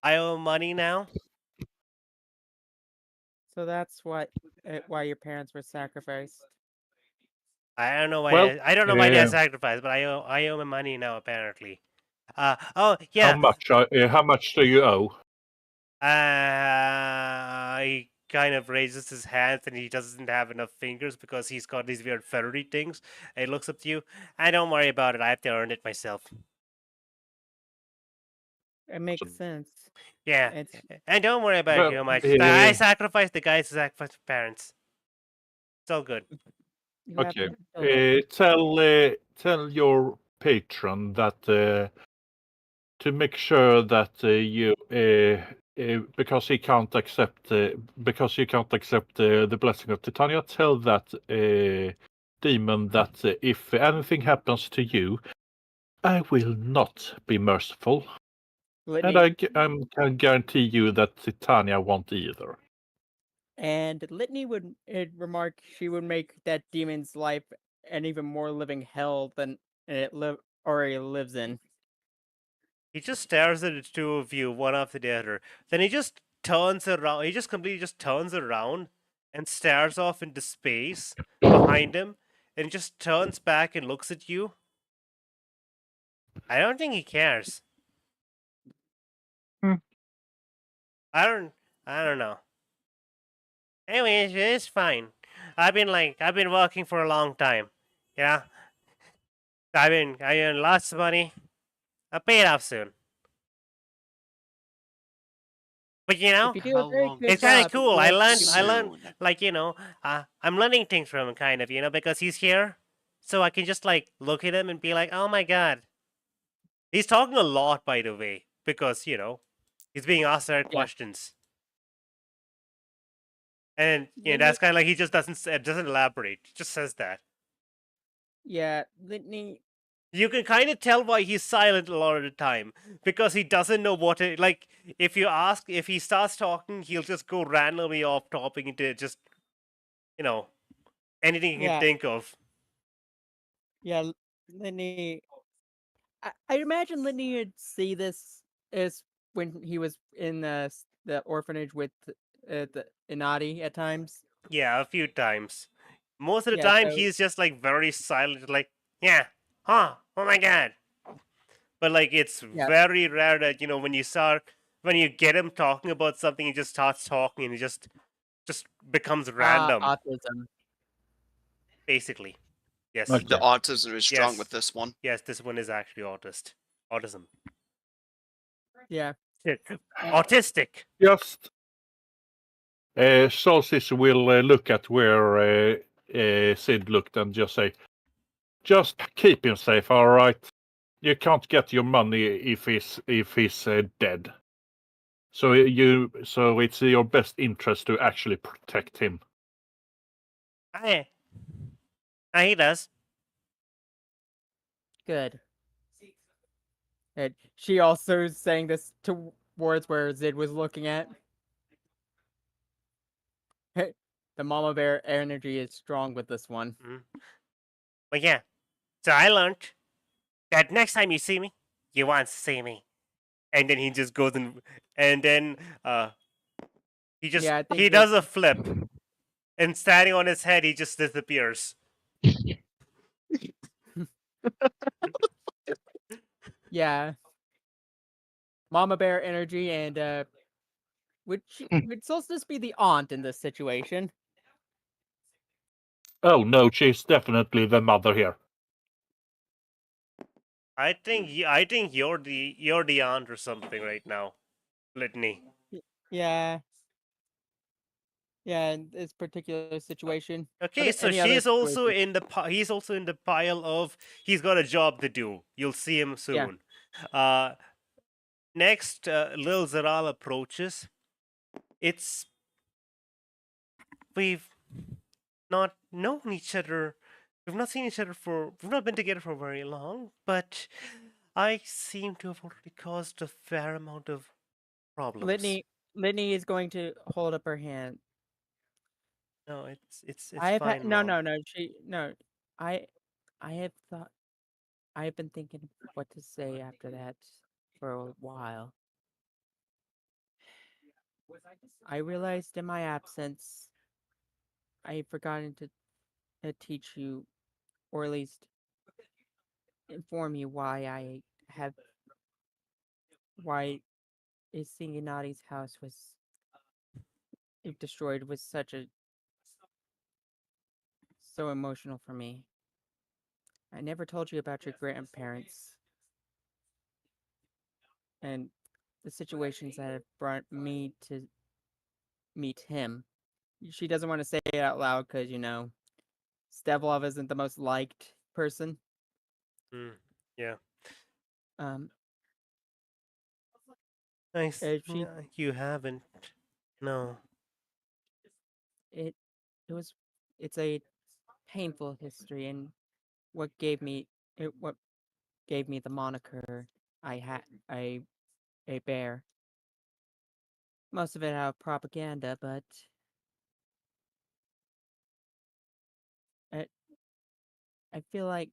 I owe money now. So that's why your parents were sacrificed. I don't know why. I don't know why they're sacrificed, but I owe my money now apparently. Oh yeah. How much do you owe? He kind of raises his hands and he doesn't have enough fingers because he's got these weird feathery things. And he looks up to you. I don't worry about it. I have to earn it myself. It makes sense. Yeah. And don't worry about it too much. I sacrificed the guys who sacrificed parents. It's all good. You have Okay. to kill it. Tell your patron that to make sure that you because he can't accept because you can't accept the blessing of Titania, tell that demon that if anything happens to you, I will not be merciful, and Litney, I can guarantee you that Titania won't either. and Litney would remark she would make that demon's life an even more living hell than already lives in. He just stares at the two of you, one after the other. Then he just turns around. He just completely just turns around and stares off into space behind him, and just turns back and looks at you. I don't think he cares. Hmm. I don't know. Anyways, it's fine. I've been working for a long time. Yeah. I earned lots of money. I'll pay it off soon. But If you do How a very long good it's kind job, of cool. you'll I actually learned, soon? like, I'm learning things from him, kind of, because he's here. So I can just, like, look at him and be like, oh my god. He's talking a lot, by the way, because, he's being asked certain Yeah. questions. And, Litney, that's kind of like he just doesn't elaborate. He just says that. yeah, Litney. You can kind of tell why he's silent a lot of the time, because he doesn't know what it, like, if he starts talking, he'll just go randomly off topic into just, anything he can Yeah, think of. yeah, Litney. I imagine Litney would see this as when he was in the orphanage with the Inati at times. Yeah, a few times. Most of the Yeah, time, so he's just like very silent, like, yeah, huh, oh my god. But like, it's yeah, very rare that when you get him talking about something, he just starts talking and he just becomes random, autism. basically. Yes, Okay. The autism is strong Yes. with this one. yes, this one is actually autism. Yeah, Shit. Autistic. Just Solstice will look at where Sid looked and just say, "Just keep him safe, all right. You can't get your money if he's dead. So it's your best interest to actually protect him." Aye. He does. good. And she also is saying this towards where Zid was looking at. The mama bear energy is strong with this one. But yeah, so I learned that next time you see me, you want to see me. And then he just goes and then Yeah, I think he does a flip, and standing on his head, he just disappears. Yeah, mama bear energy, and would Solstice be the aunt in this situation? Oh no, she's definitely the mother here. I think you're the aunt or something right now, Litney. Yeah, yeah, in this particular situation. Okay, so Any other she's also situation? in the he's also in the pile of he's got a job to do. You'll see him Yeah. soon. Next, Lil Zaral approaches. We've not known each other. We've not seen each other we've not been together for very long, but I seem to have already caused a fair amount of problems. Litney is going to hold up her hand. No, it's I have fine, no, Mom. no. I have thought. I have been thinking what to say after that for a while. I realized in my absence, I had forgotten to teach you, or at least inform you why Singanati's house was destroyed was so emotional for me. I never told you about your grandparents and the situations that have brought me to meet him. She doesn't want to say it out loud because, Stevlov isn't the most liked person. Yeah. Um, Nice. she You haven't. No. it it was it's a painful history, and what gave me what gave me the moniker I a bear. Most of it out of propaganda, but I I feel like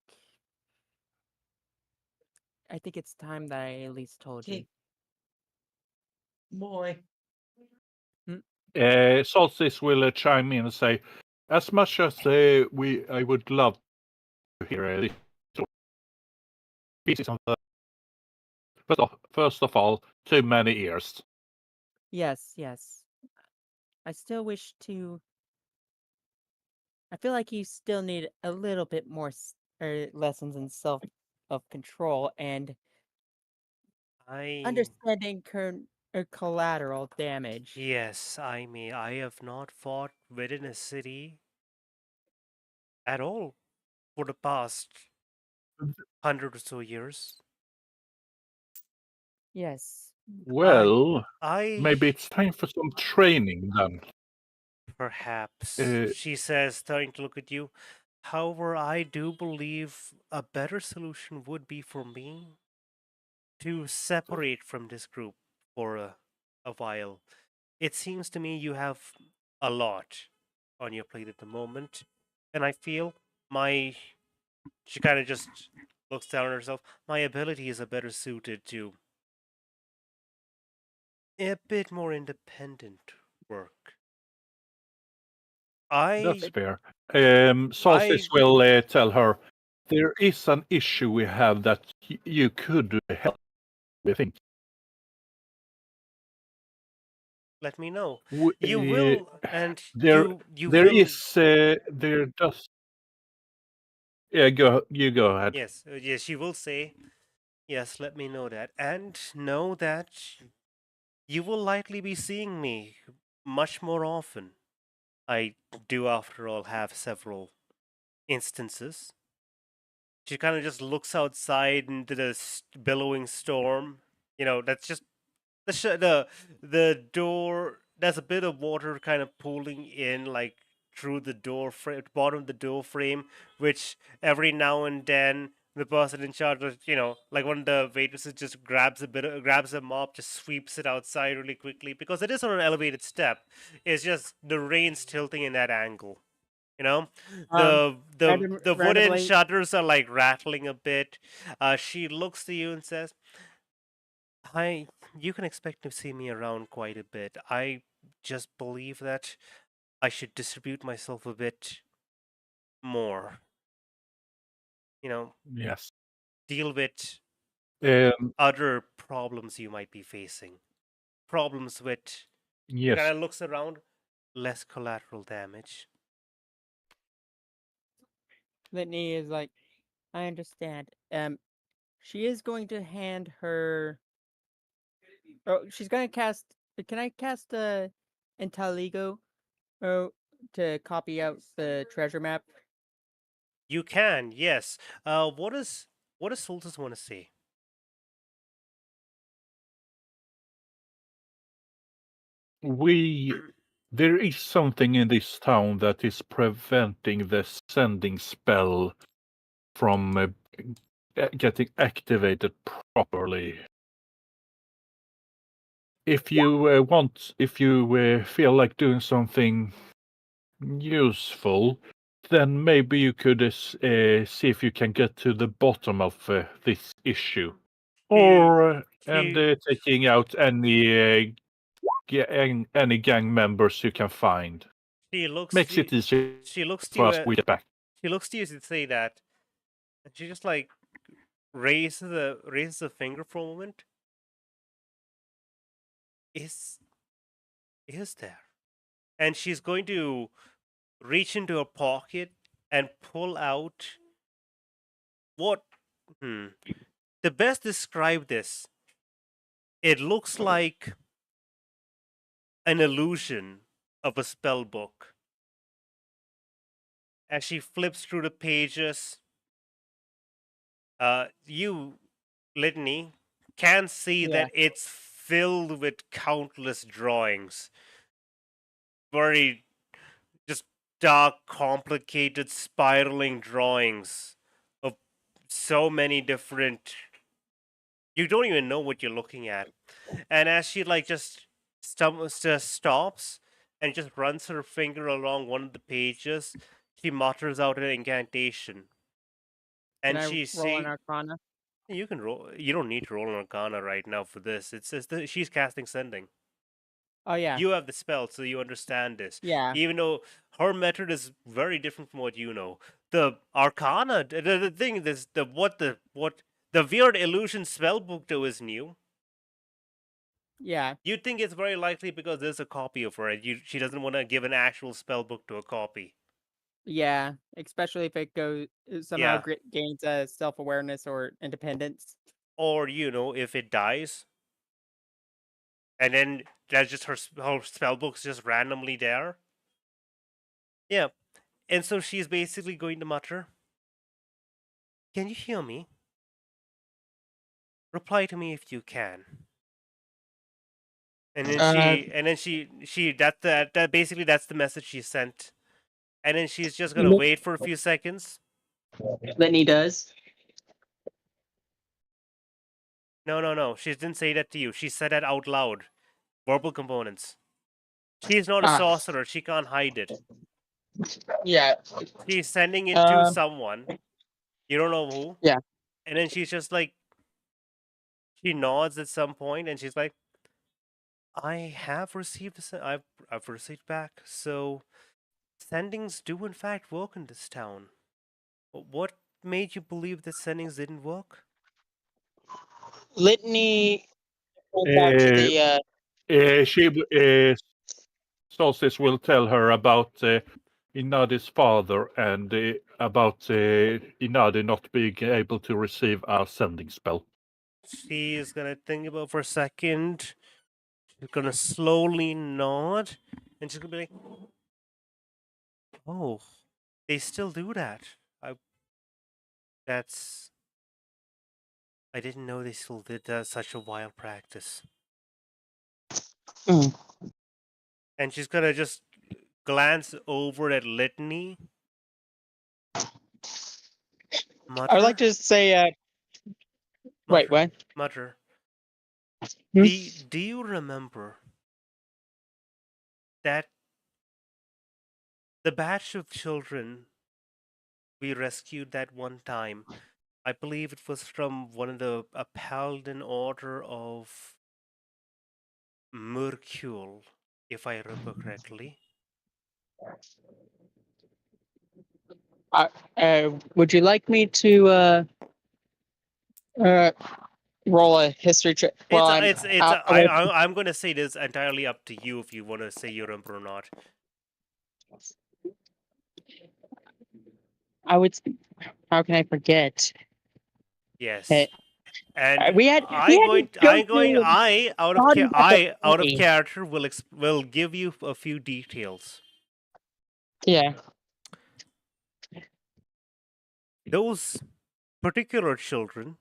I think it's time that I at least told you. Boy. Solstice will chime in and say, as much as I would love to hear this pieces on the first of all, too many ears. Yes. I still wish to. I feel like you still need a little bit more lessons in self of control and I. understanding collateral damage. Yes, I mean, I have not fought within a city at all for the past 100 or so years. Yes. Well, I. maybe it's time for some training then. Perhaps, Uh, she says, starting to look at you. However, I do believe a better solution would be for me to separate from this group for a while. It seems to me you have a lot on your plate at the moment, and I feel my. She kind of just looks down at herself. My abilities are better suited to a bit more independent work. That's I. fair. Solstice will tell her there is an issue we have that you could help. I think. Let me know. W- You uh, will, and there, you there will. is, there does. Yeah, you go ahead. Yes, yes, she will say, yes, let me know that. And know that you will likely be seeing me much more often. I do, after all, have several instances. She kind of just looks outside into the billowing storm. You know, that's just the door. There's a bit of water kind of pooling in, like through the door frame, bottom of the door frame, which every now and then the person in charge of, like one of the waitresses just grabs a mop, just sweeps it outside really quickly because it is on an elevated step. It's just the rain's tilting in that angle. You know, the wooden Randomly, shutters are like rattling a bit. She looks to you and says, "Hi, you can expect to see me around quite a bit. I just believe that I should distribute myself a bit more. You know, Yes. deal with Um, other problems you might be facing. Problems with." She yes. kind of looks around. Less collateral damage. Litney is like, I understand. She is going to hand her. Oh, she's going to cast. Can I cast Inteligo? Oh, to copy out the treasure map. You can, yes. What does Solstice want to say? There is something in this town that is preventing the sending spell from getting activated properly. If you if you feel like doing something useful, then maybe you could see if you can get to the bottom of this issue, or taking out any gang members you can find. She looks Makes to it easier she looks to for you. us to get back. She looks to you to say that, and she just like raises a finger for a moment. Is there? And she's going to reach into her pocket and pull out what? The best describe this. It looks like an illusion of a spell book. as she flips through the pages, you, Litney, can see Yeah. that it's filled with countless drawings. Very just dark, complicated, spiraling drawings of so many different. You don't even know what you're looking at. And as she like just stops and just runs her finger along one of the pages, she mutters out an incantation. Can And I she roll an see Arcana? you can roll. You don't need to roll an Arcana right now for this. She's casting Sending. Oh yeah. You have the spell, so you understand this. Yeah. Even though her method is very different from what you know. The Arcana, the thing is what the weird illusion spellbook though is new. Yeah. You'd think it's very likely because there's a copy of her. She doesn't want to give an actual spellbook to a copy. Yeah. Especially if it goes somehow Yeah. gains self-awareness or independence. Or if it dies, and then that's just her spellbook's just randomly there. Yeah, and so she's basically going to mutter, "Can you hear me? Reply to me if you can." And then that basically that's the message she sent. And then she's just gonna wait for a few seconds. Litney does. No. She didn't say that to you. She said that out loud. Verbal components. She's not a sorcerer. She can't hide it. Yeah. She's sending it to someone. You don't know who. Yeah. And then she's just like, she nods at some point, and she's like, "I have received this. I've received back. So, sendings do in fact work in this town. What made you believe that sendings didn't work?" Litney goes out to the Solstice will tell her about Inadi's father and about Inadi not being able to receive our sending spell. She's gonna think about it for a second. She's gonna slowly nod, and she's gonna be like, "Oh, they still do that. That's. I didn't know they still did such a wild practice." Mm. And she's gonna just glance over at Litney. I would like to say, wait, what? Mutter. Hmm? Do you remember that the batch of children we rescued that one time? I believe it was from one of a Paladin order of Mercule, if I remember correctly. Would you like me to roll a history check? Well, I'm going to say this entirely up to you if you want to say you remember or not. I would. How can I forget? Yes. Hey, And out of character will give you a few details. Yeah. Those particular children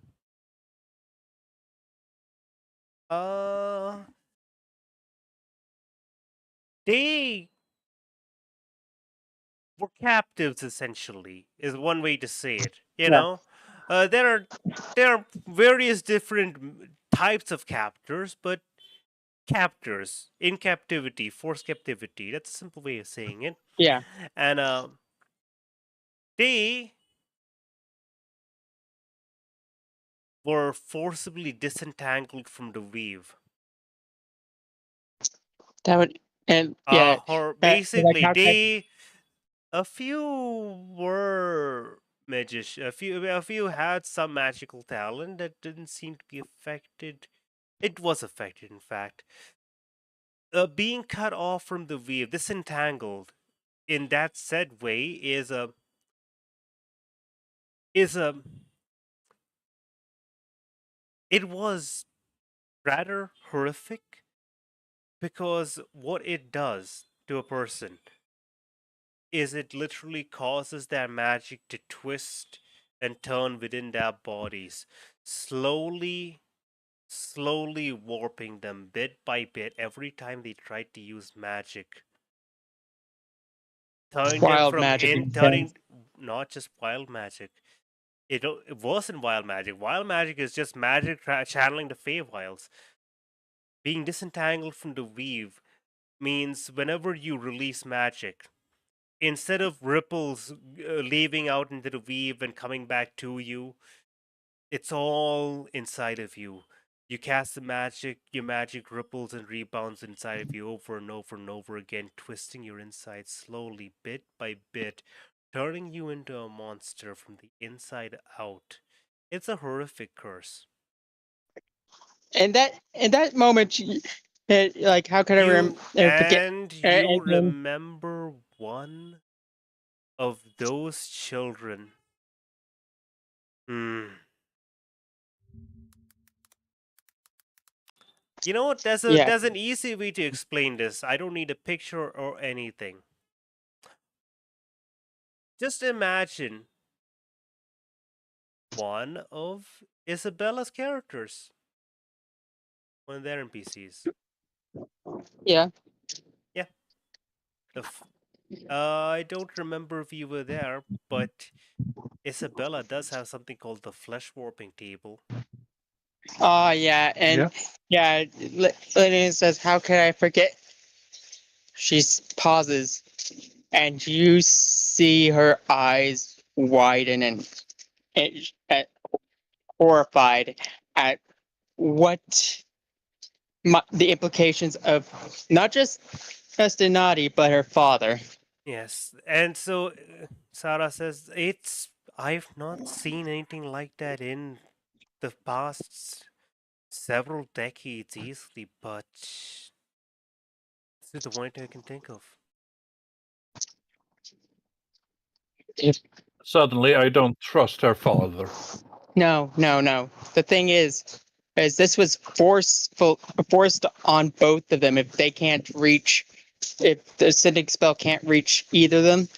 they were captives, essentially, is one way to say it. You know, there are various different types of captors, but captors in captivity, forced captivity. That's a simple way of saying it. Yeah. And they were forcibly disentangled from the weave. That would, and yeah. Or basically, a few were magician. A few had some magical talent that didn't seem to be affected. It was affected, in fact. Being cut off from the weave, disentangled, in that said way, is a it was rather horrific because what it does to a person is it literally causes their magic to twist and turn within their bodies, slowly warping them bit by bit every time they tried to use magic. Turning them Wild from magic. turning not just wild magic. It wasn't wild magic. Wild magic is just magic channeling the Feywilds. Being disentangled from the weave means whenever you release magic, instead of ripples leaving out into the weave and coming back to you, it's all inside of you. You cast the magic, your magic ripples and rebounds inside of you over and over and over again, twisting your insides slowly, bit by bit, turning you into a monster from the inside out. It's a horrific curse. And that moment, like, how could I forget? And you and- remember one of those children. You know what? Yeah. There's an easy way to explain this. I don't need a picture or anything. Just imagine one of Isabella's characters. One of their NPCs. Yeah. Yeah. I don't remember if you were there, but Isabella does have something called the flesh warping table. Oh yeah, and yeah, Litney says, "How could I forget?" She pauses, and you see her eyes widen and horrified at what the implications of not just Estinati, but her father. Yes, and so Sarah says, I've not seen anything like that in the past several decades easily, but this is the one I can think of. Suddenly, I don't trust her father. No. The thing is this was forced on both of them. If they can't reach, if the acidic spell can't reach either of them,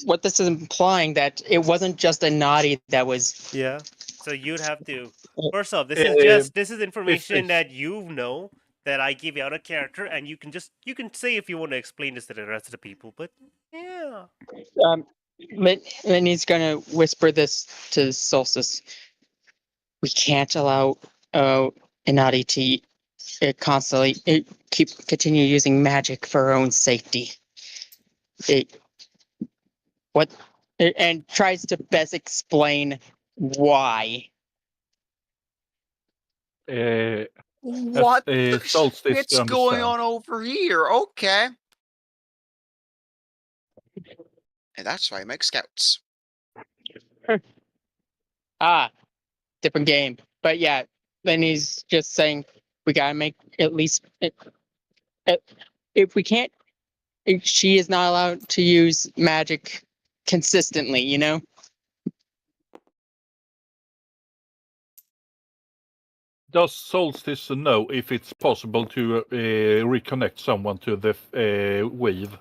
what this is implying that it wasn't just a naughty that was. Yeah. So you'd have to. First off, this is information that you know that I give out a character, and you can say if you want to explain this to the rest of the people. But yeah. Litney's gonna whisper this to Solstice. We can't allow Inati to constantly continue using magic for her own safety. And tries to best explain why. What the Solstice shit's going on over here? Okay. And that's why I make scouts. Different game. But yeah, then he's just saying we gotta make at least if we can't, if she is not allowed to use magic consistently, you know? Does Solstice know if it's possible to reconnect someone to the weave?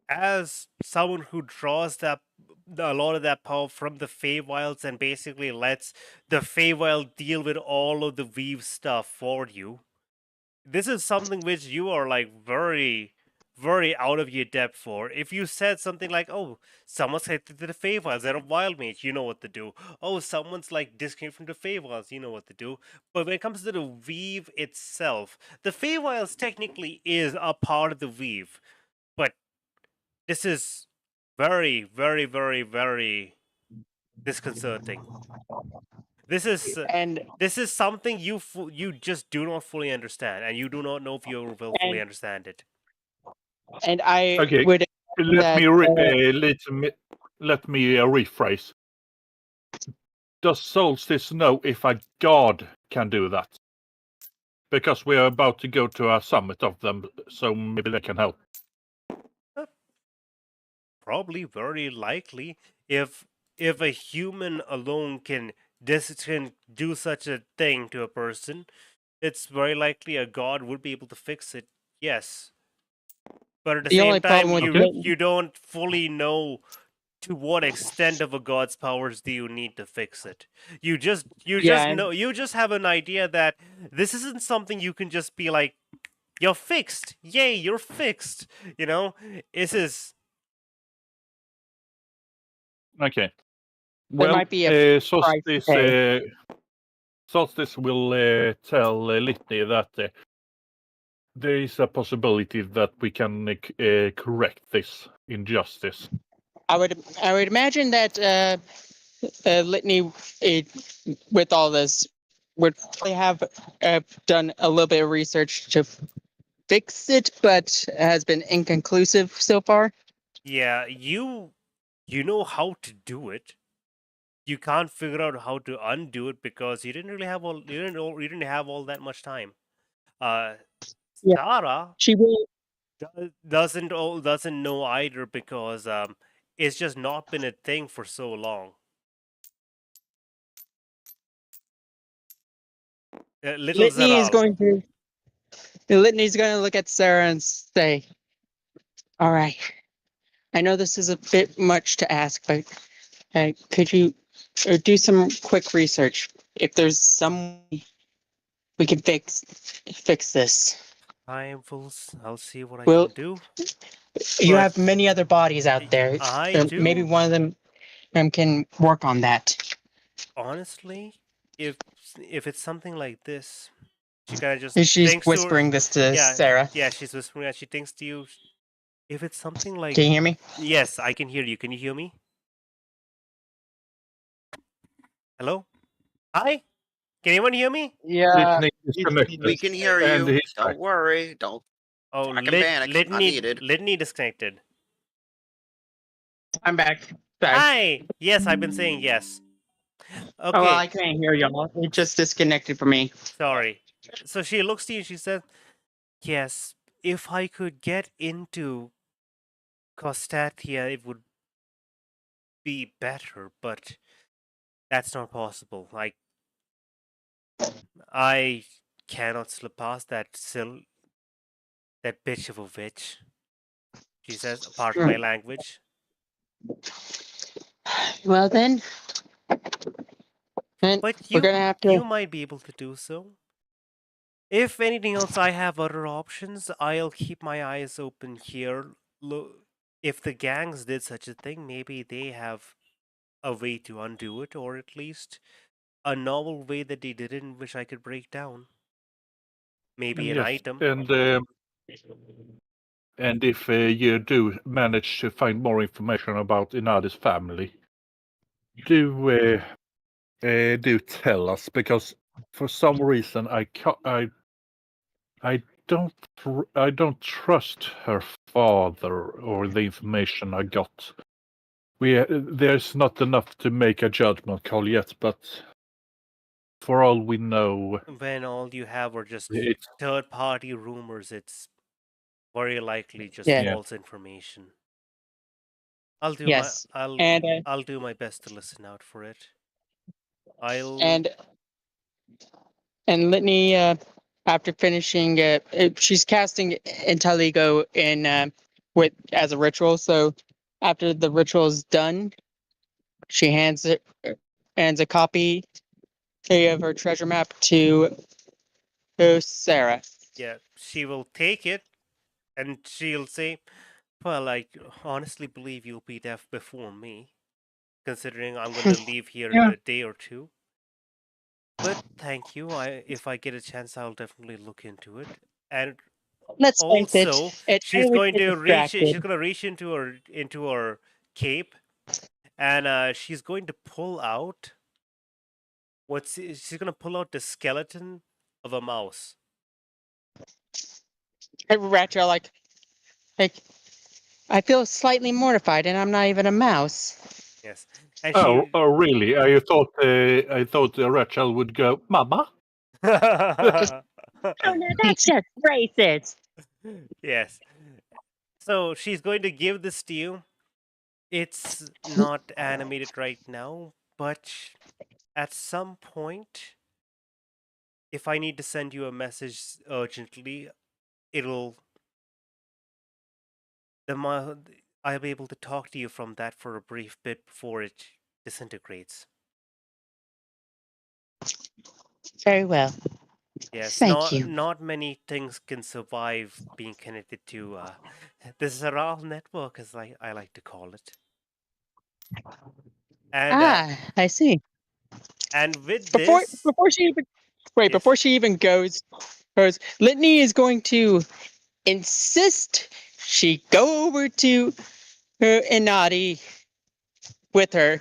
As someone who draws a lot of that power from the Feywilds and basically lets the Feywild deal with all of the weave stuff for you, this is something which you are like very, very out of your depth for. If you said something like, "Oh, someone's connected to the Feywilds, they're a wild mage," you know what to do. "Oh, someone's like disconnected from the Feywilds," you know what to do. But when it comes to the weave itself, the Feywilds technically is a part of the weave, but this is very, very, very, very disconcerting. This is something you just do not fully understand, and you do not know if you will fully understand it. And I would let me rephrase. Does Solstice know if a god can do that? Because we are about to go to a summit of them, so maybe they can help. Probably, very likely, if a human alone can do such a thing to a person, it's very likely a god would be able to fix it. Yes, but at the The only same time, problem with you don't fully know to what extent of a god's powers do you need to fix it. You just Yeah, and know, you just have an idea that this isn't something you can just be like, you're fixed. Yay, you're fixed. You know, this is Okay. there Well, might be a price to Solstice, pay. Solstice will tell Litney that there is a possibility that we can correct this injustice. I would imagine that Litney, with all this, would probably have done a little bit of research to fix it, but has been inconclusive so far. yeah. You know how to do it. You can't figure out how to undo it because you didn't really have all you didn't have all that much time. Uh, Yeah. Sarah She will. doesn't know either because it's just not been a thing for so long. Little Litney is Zaral. going to. Litney's going to look at Sarah and say, "All right, I know this is a bit much to ask, but could you do some quick research? If there's some we can fix this. I'll see what I Well, can do. you But have many other bodies out there. I Maybe do. one of them can work on that." Honestly, if it's something like this, she kind of just And she's thinks to her. whispering this to Yeah, Sarah. yeah, she's whispering. She thinks to you. If it's something like, Can you hear me? yes, I can hear you. Can you hear me? Hello? Hi? Can anyone hear me? Yeah, Litney is it's connected. We can hear And you. he's back. Don't worry. Don't. Oh, I can panic. Not needed. Litney disconnected. I'm back. Sorry. Hi. Yes, I've been saying yes. Oh, well, Okay. I can't hear y'all. It just disconnected from me. Sorry. So she looks to you. She said, "Yes, if I could get into Costatia, it would be better, but that's not possible. I cannot slip past that bitch of a witch." She says, "Pardon my language." Well, then But we're going to have you to. might be able to do so. If anything else, I have other options. I'll keep my eyes open here. Look, if the gangs did such a thing, maybe they have a way to undo it, or at least a novel way that they didn't, which I could break down. Maybe an Yes, item. and if you do manage to find more information about Inadi's family, do tell us, because for some reason I don't trust her father or the information I got. There's not enough to make a judgment call yet, but for all we know, When all you have are just it's third-party rumors, it's very likely just Yeah. false information. I'll do Yes. my And I'll do my best to listen out for it. I'll and Litney, after finishing, she's casting Intellego in with as a ritual. So after the ritual is done, she hands a copy of her treasure map to Sarah. yeah, she will take it and she'll say, "Well, I honestly believe you'll be deaf before me, considering I'm going to leave here in Yeah. a day or two. But thank you. If I get a chance, I'll definitely look into it. And Let's face it. also, She's going to reach. She's distracted. going to reach into her cape, and she's going to pull out. She's going to pull out the skeleton of a mouse. Ratchet, like, I feel slightly mortified, and I'm not even a mouse. Yes. And oh really? I thought Rachel would go, Mama. Oh, no, that's just racist. Yes. So she's going to give this to you. It's not animated right now, but at some point if I need to send you a message urgently, it'll I'll be able to talk to you from that for a brief bit before it disintegrates. Very well. Yes, Thank you. not many things can survive being connected to the Zaral network, as I like to call it. And I see. and with Before this, before she even wait, yes, before she even goes, Litney is going to insist she go over to her Inati with her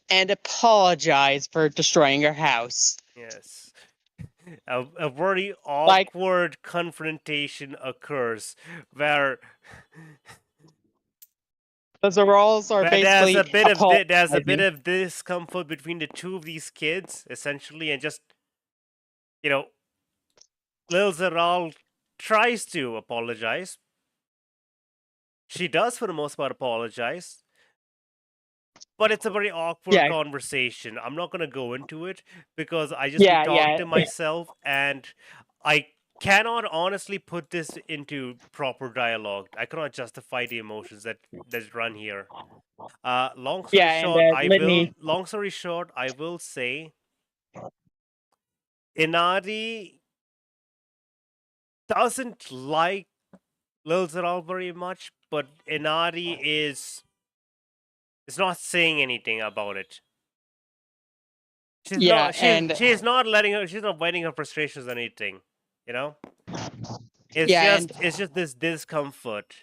and apologize for destroying her house. yes, a very Like awkward confrontation occurs where the Zarals are there's basically a bit of there's a bit apologizing. of discomfort between the two of these kids, essentially, and just you know, Lil Zaral tries to apologize. She does, for the most part, apologize. But it's a very awkward Yeah, conversation. I'm not going to go into it because I just be yeah, talking yeah. to myself, and I cannot honestly put this into proper dialogue. I cannot justify the emotions that run here. Long story Yeah, and short, Litney. I will say Inadi doesn't like Lil Zaral very much, but Inadi is not saying anything about it. She's Yeah, not. and She's not letting her. She's not venting her frustrations or anything. You know. yeah, and It's just this discomfort.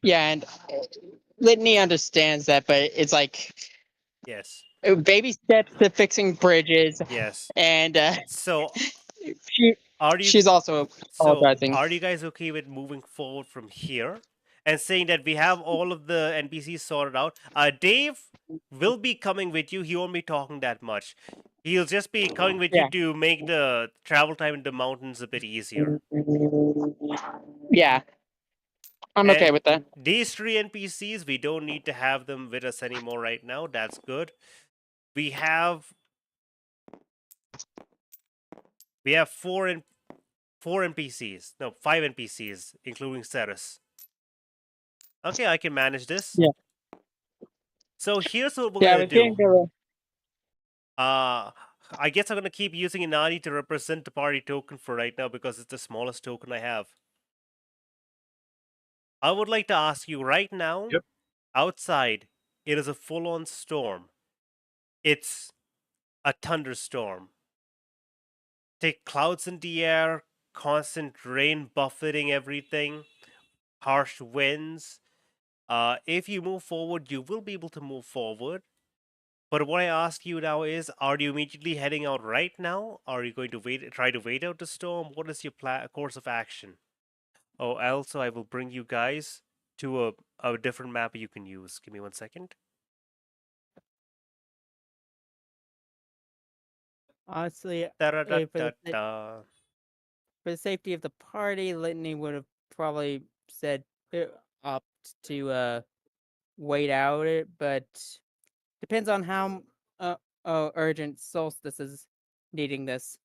yeah, and Litney understands that, but it's like Yes. baby steps to fixing bridges, Yes. and So she are you? she's also So apologizing. are you guys okay with moving forward from here and saying that we have all of the NPCs sorted out? Dave will be coming with you. He won't be talking that much. He'll just be coming with you Yeah. to make the travel time in the mountains a bit easier. Yeah, I'm okay And with that. these three NPCs, we don't need to have them with us anymore right now. That's good. We have four NPCs. No, 5 NPCs, including Ceres. Okay, I can manage this. Yeah. So here's what we're Yeah, gonna we can't do. go. I guess I'm gonna keep using Inani to represent the party token for right now because it's the smallest token I have. I would like to ask you right now. Yep. Outside, it is a full-on storm. It's a thunderstorm. Thick clouds in the air, constant rain buffeting everything, harsh winds. If you move forward, you will be able to move forward. But what I ask you now is, are you immediately heading out right now? Are you going to try to wait out the storm? What is your course of action? Oh, also, I will bring you guys to a different map you can use. Give me 1 second. Honestly, Da-da-da-da-da. for the safety of the party, Litney would have probably said opt to wait out it, but depends on how urgent Solstice is needing this.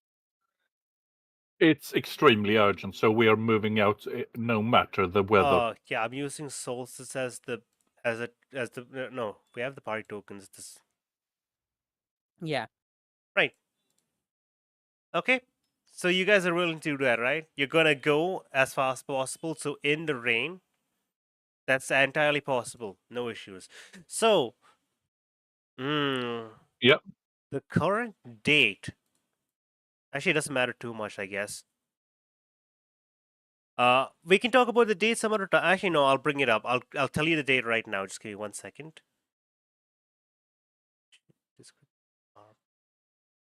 It's extremely urgent, so we are moving out no matter the weather. Yeah, I'm using Solstice as the no, we have the party tokens. This Yeah. right. Okay. So you guys are willing to do that, right? You're gonna go as fast as possible. So in the rain, that's entirely possible. No issues. So, Yep. the current date actually doesn't matter too much, I guess. We can talk about the date some other time. Actually, no, I'll bring it up. I'll tell you the date right now. Just give me 1 second.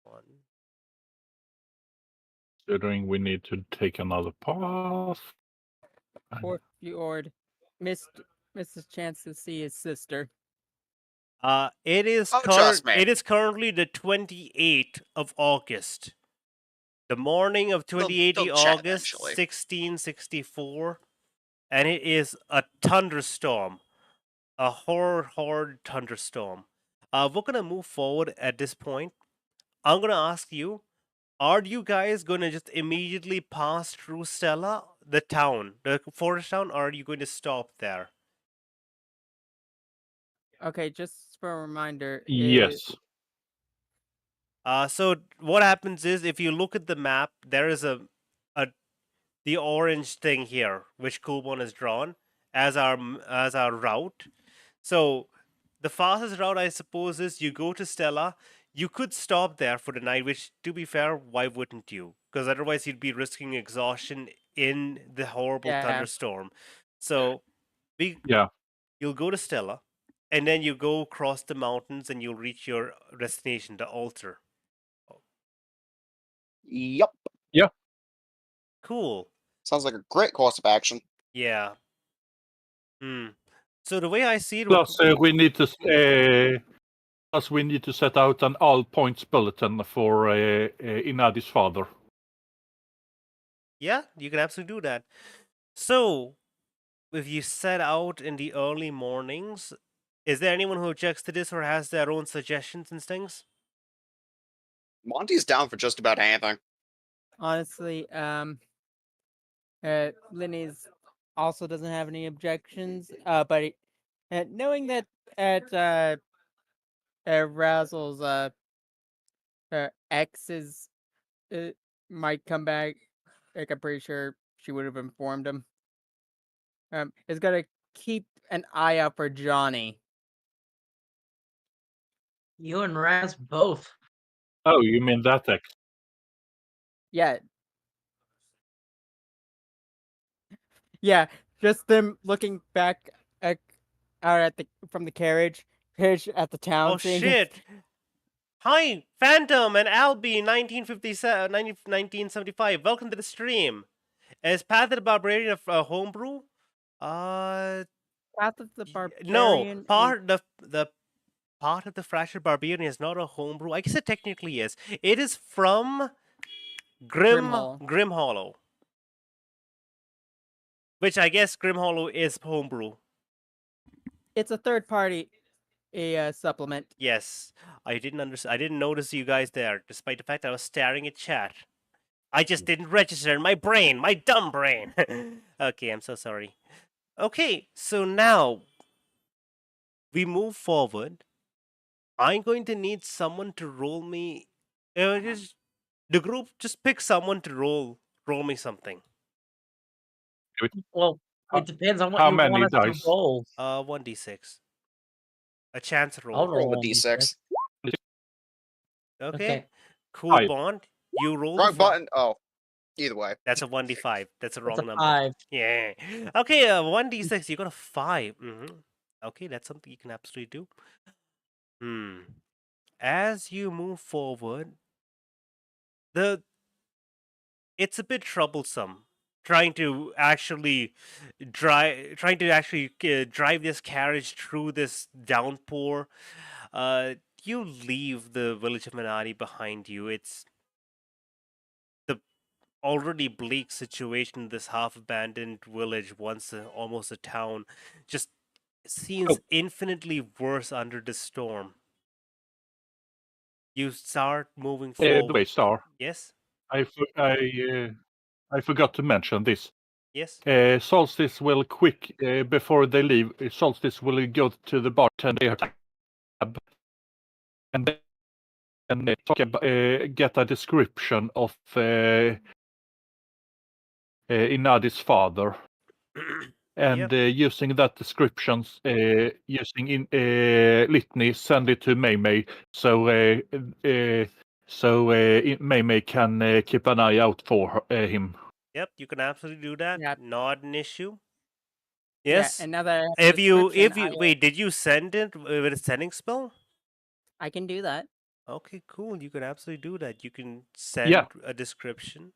One. Considering we need to take another path. Poor Fjord missed a chance to see his sister. It is Oh, trust me. it is currently the 28th of August. The morning of 28th they'll of chat August, eventually. 1664, and it is a thunderstorm, a hard thunderstorm. We're gonna move forward at this point. I'm gonna ask you, Are you guys going to just immediately pass through Stella, the town, the forest town, or are you going to stop there? Okay, just for a reminder. Yes. So what happens is, if you look at the map, there is the orange thing here, which Kubon has drawn as our route. So the fastest route, I suppose, is you go to Stella. You could stop there for the night, which, to be fair, why wouldn't you? Because otherwise you'd be risking exhaustion in the horrible Yeah. thunderstorm. So Yeah. you'll go to Stella, and then you go across the mountains, and you'll reach your destination, the altar. Yup. Cool. Sounds like a great course of action. Yeah. So the way I see it, Plus, we need to set out an all points bulletin for Inadi's father. yeah, you can absolutely do that. So, if you set out in the early mornings, is there anyone who objects to this or has their own suggestions and things? Monty's down for just about anything. Honestly, Linny's also doesn't have any objections. But knowing that at Razzle's exes might come back, like I'm pretty sure she would have informed him. Is gonna keep an eye out for Johnny. You and Raz both. Oh, you mean that ex? Yeah. Yeah, just them looking back out at from the carriage at the town. Oh seeing shit! Hi, Phantom and Albie, 1975. Welcome to the stream. Is Path of the Barbarian a homebrew? Path of the Barbarian. No, the Part of the Fractured Barbarian is not a homebrew. I guess it technically is. It is from Grim Hollow. Which I guess Grim Hollow is homebrew. It's a third party supplement. Yes. I didn't notice you guys there, despite the fact that I was staring at chat. I just didn't register in my brain, my dumb brain. Okay, I'm so sorry. Okay, so now we move forward. I'm going to need someone to roll me. The group just pick someone to roll me something. Well, it depends on what How you many want us dice? to roll. 1d6. A chance roll. I'll Roll roll the a d6. Okay. Cool, Five. Bond. You roll. Wrong button. Oh, either way. That's a 1d5. That's a wrong It's a number. 5. Yeah. Okay, 1d6. You got a 5. Okay, that's something you can absolutely do. As you move forward, it's a bit troublesome trying to actually drive this carriage through this downpour. You leave the village of Manati behind you. It's the already bleak situation in this half-abandoned village, once almost a town, just seems infinitely worse under the storm. You start moving forward. The way, Star. Yes? I forgot to mention this. Yes? Solstice will before they leave. Solstice will go to the bartender tab and get a description of Inadi's father. And using that description, using Litney, send it to May, so May can keep an eye out for him. Yep, you can absolutely do that. Yep. Not an issue. Yeah, Yes. and now that I have the description, wait, did you send it with a sending spell? I can do that. Okay, cool. You can absolutely do that. You can send a description.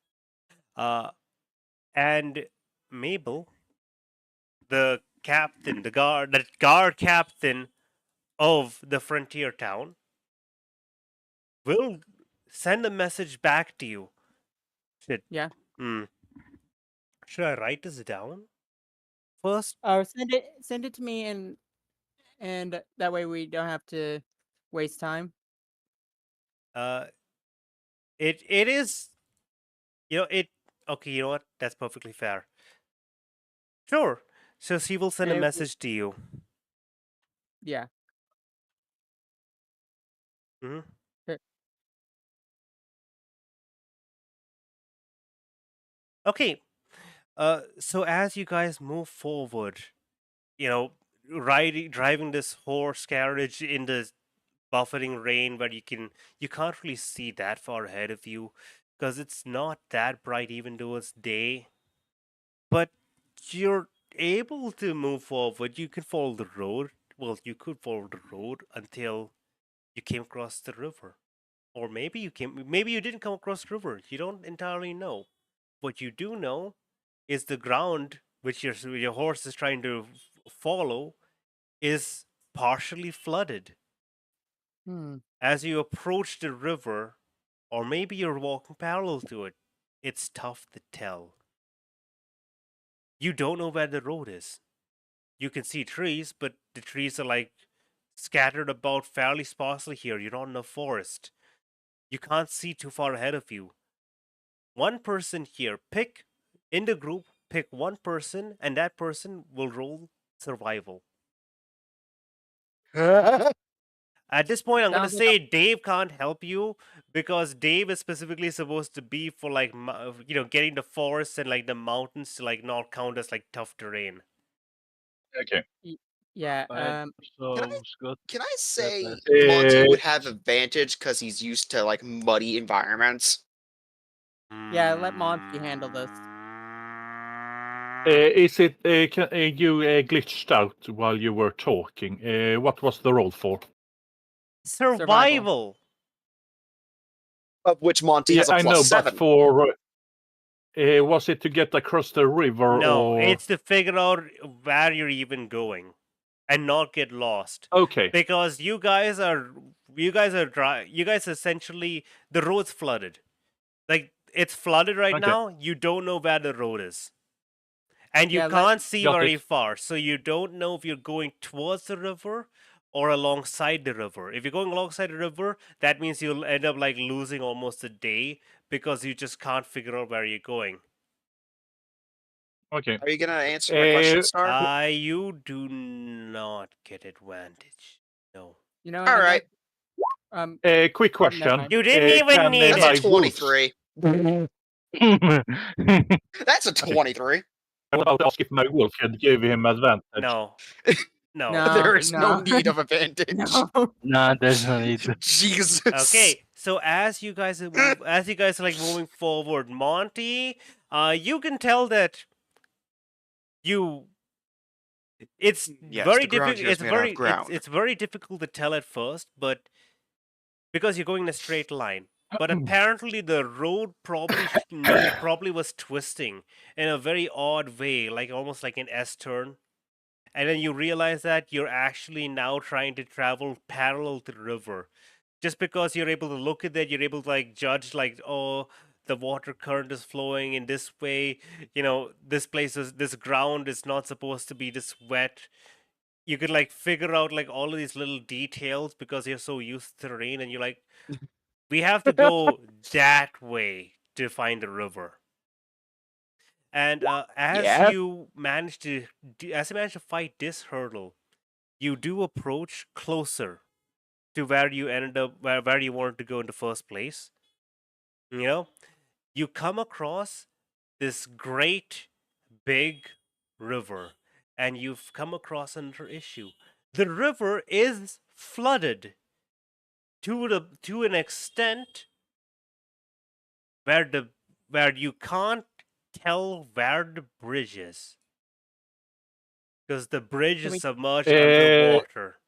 And Mabel, the guard captain of the frontier town, will send a message back to you. Yeah. Should I write this down first? Send it to me, and that way we don't have to waste time. It is, it. Okay, you know what? That's perfectly fair. Sure. So she will send a And it w- message to you. Yeah. hmm Uh, Okay. So as you guys move forward, driving this horse carriage in the buffeting rain where you can't really see that far ahead of you because it's not that bright even though it's day, but you're able to move forward. You can follow the road. Well, you could follow the road until you came across the river. Or maybe you didn't come across the river. You don't entirely know. What you do know is the ground which your horse is trying to follow is partially flooded. Hmm. As you approach the river, or maybe you're walking parallel to it, it's tough to tell. You don't know where the road is. You can see trees, but the trees are like scattered about fairly sparsely here. You're not in a forest. You can't see too far ahead of you. One person here, in the group, pick one person, and that person will roll survival. At this point, I'm going to Sounds like say Dave can't help you because Dave is specifically supposed to be for like getting the forests and like the mountains to like not count as like tough terrain. Okay. yeah. Right. So Can I- Scott, Can I say last- Monty Uh, would have advantage because he's used to like muddy environments? Yeah, let Monty handle this. is it you glitched out while you were talking? What was the roll for? Survival. Of which Monty Yeah, has a I know, plus but 7. for was it to get across the river No, or? it's to figure out where you're even going and not get lost. Okay. Because you guys essentially the road's flooded. Like it's flooded right Okay. now. You don't know where the road is. And you Yeah, let- can't see Got very it. far, so you don't know if you're going towards the river or alongside the river. If you're going alongside the river, that means you'll end up like losing almost a day because you just can't figure out where you're going. Okay. Are you gonna answer my question, Uh, Star? You do not get advantage. No. You know, All right, quick oh, never question. mind. You didn't even Can need that's a my it. wolves? 23. That's a 23. I was about to ask if my wolf had give him advantage. No. No. There is no no. need of advantage. No. nah, there's no need. Jesus. Okay, so as you guys are like moving forward, Monty, you can tell that it's Yes, very the ground difficult. here is made out of ground. It's very difficult to tell at first, but because you're going in a straight line. But apparently the road probably was twisting in a very odd way, like almost like an S turn. And then you realize that you're actually now trying to travel parallel to the river. Just because you're able to look at it, you're able to like judge like, oh, the water current is flowing in this way. This ground is not supposed to be this wet. You could like figure out like all of these little details because you're so used to the rain, and you're like, we have to go that way to find the river. And Yeah. as you manage to fight this hurdle, you do approach closer to where you ended up, where you wanted to go in the first place. You come across this great big river, and you've come across another issue. The river is flooded to an extent where you can't tell where the bridge is because the bridge Can is we- submerged Uh, underwater.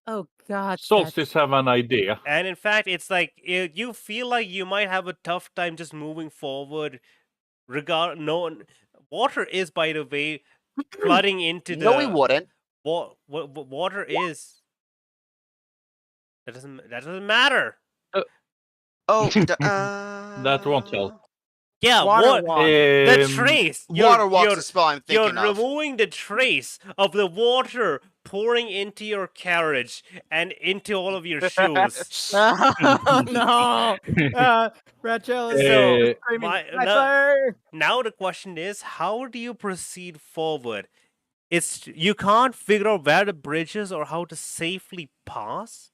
Oh God. Solstice have an idea. And in fact, it's like you feel like you might have a tough time just moving forward. Water is, by the way, flooding into No, he the wouldn't. water is. That doesn't matter. Oh, That won't help. Yeah, Water walk. the Um, trace. Water walk's you're, the spell I'm you're thinking of. removing the trace of the water pouring into your carriage and into all of your shoes. Oh, no! Rachel is So, screaming, now, "Sniper!" now the question is, how do you proceed forward? You can't figure out where the bridge is or how to safely pass.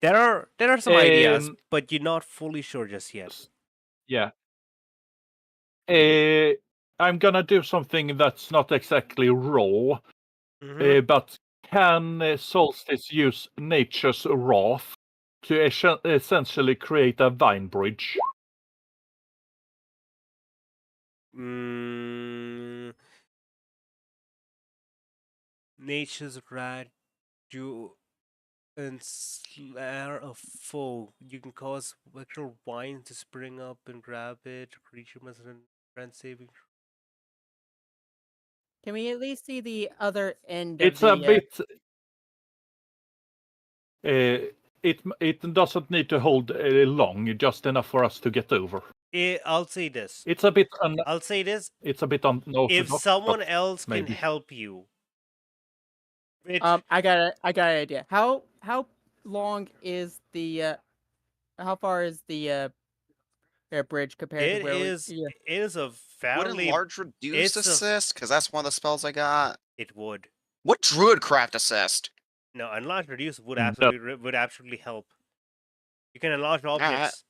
There are some ideas, Um, but you're not fully sure just yet. yeah. I'm gonna do something that's not exactly raw, Mhm. but can Solstice use nature's wrath to essentially create a vine bridge? Nature's wrath, you ensnare a foe. You can cause literal vines to spring up and grab it. Creature must run saving. Can we at least see the other end It's of a the? bit. It doesn't need to hold long, just enough for us to get over. I'll say this. It's a bit. I'll say this. It's a bit unorthodox. If someone but else can maybe. help you, I got an idea. How long is the? How far is the bridge compared to it where is we? Yeah. it is a Would fairly. enlarge reduce it's a- assist? Because that's one of the spells I got. It would. What druidcraft assist? No, enlarge reduce would Mm, absolutely help. You can enlarge objects.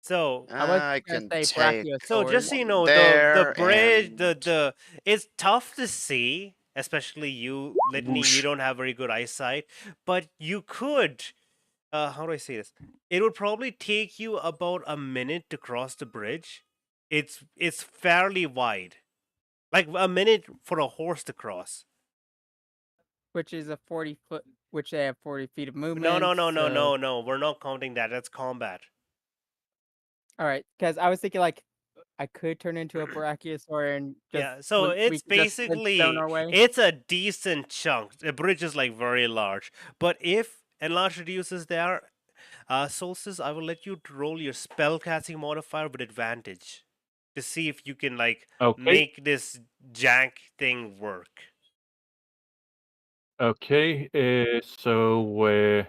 So I was I gonna can say take. So Brachiosaur. just so you one know, the there bridge, and the it's tough to see, especially you, Litney. You Whoosh. don't have very good eyesight, but you could. How do I say this? It would probably take you about a minute to cross the bridge. It's fairly wide, like a minute for a horse to cross. Which is a 40-foot, which they have 40 feet of movement. No. We're not counting that. That's combat. All right, because I was thinking like I could turn into a Brachiosaur and just Yeah, so we it's could just Flintstone basically our way. it's a decent chunk. The bridge is like very large, but if enlarge reduces there, Solstice, I will let you roll your spellcasting modifier with advantage to see if you can like Okay. make this jank thing work. Okay. So. what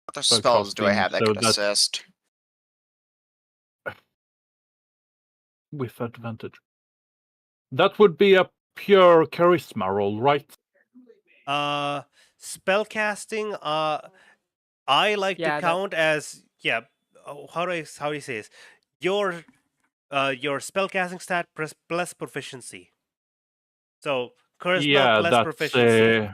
other spells do I Spellcasting, have that so could that's- assist? with advantage. That would be a pure charisma roll, right? Spellcasting. I like Yeah, to that- count as how do you say this? Your spellcasting stat plus proficiency. So charisma Yeah, plus that's proficiency.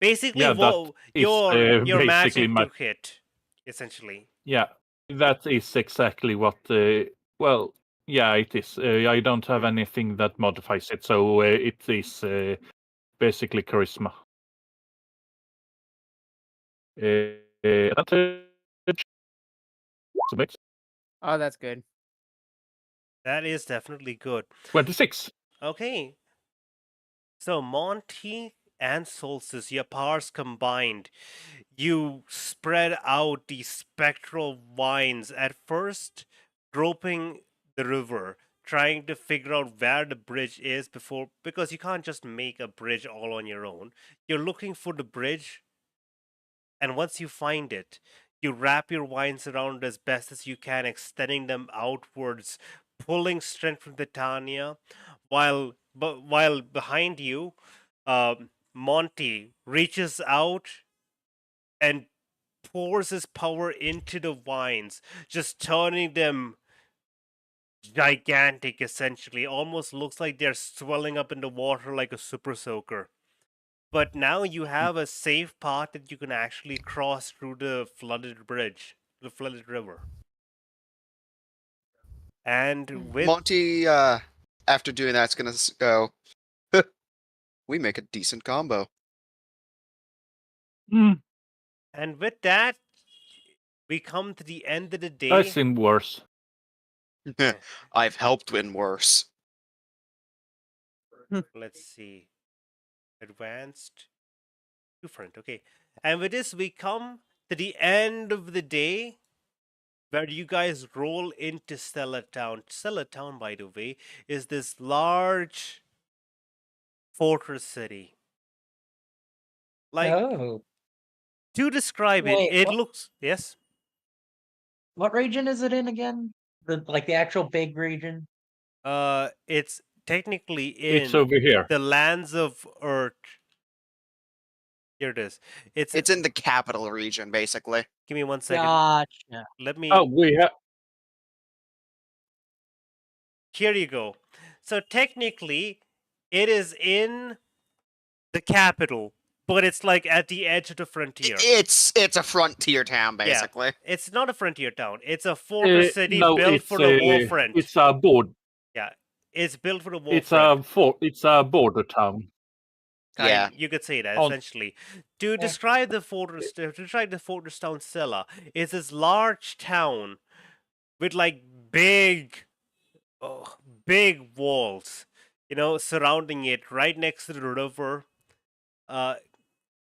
Basically, yeah, that is, your basically magic my- to hit, essentially. yeah, that is exactly what. Well, yeah, it is. I don't have anything that modifies it, so it is basically charisma. Advantage. So makes Oh, that's good. That is definitely good. 26. Okay. So Monty and Solstice, your powers combined, you spread out these spectral vines at first, groping the river, trying to figure out where the bridge is because you can't just make a bridge all on your own. You're looking for the bridge, and once you find it, you wrap your vines around as best as you can, extending them outwards, pulling strength from Titania, while behind you, Monty reaches out and pours his power into the vines, just turning them gigantic, essentially. Almost looks like they're swelling up in the water like a super soaker. But now you have a safe path that you can actually cross through the flooded bridge, the flooded river. And with Monty, after doing that, is gonna go. We make a decent combo. and with that, we come to the end of the day. I've seen worse. I've helped win worse. Let's see. Advanced. Different. Okay. And with this, we come to the end of the day. where you guys roll into Stella Town. Stella Town, by the way, is this large fortress city. Like, Oh. to describe it, Wait, it what? looks yes. What region is it in again? The actual big region? It's technically It's in over here. the lands of Earth. Here it is. It's It's in the capital region, basically. give me 1 second. Gotcha. Let me. Oh, we have. Here you go. So technically, it is in the capital, but it's like at the edge of the frontier. It's a frontier town, Yeah. basically. It's not a frontier town. It's a fortress city No, built it's for the warfront. it's a board. Yeah, it's built for the It's warfront. it's a border town. Yeah. You could say that On- essentially. To describe the fortress, town Scylla, it's this large town with like big walls, surrounding it, right next to the river.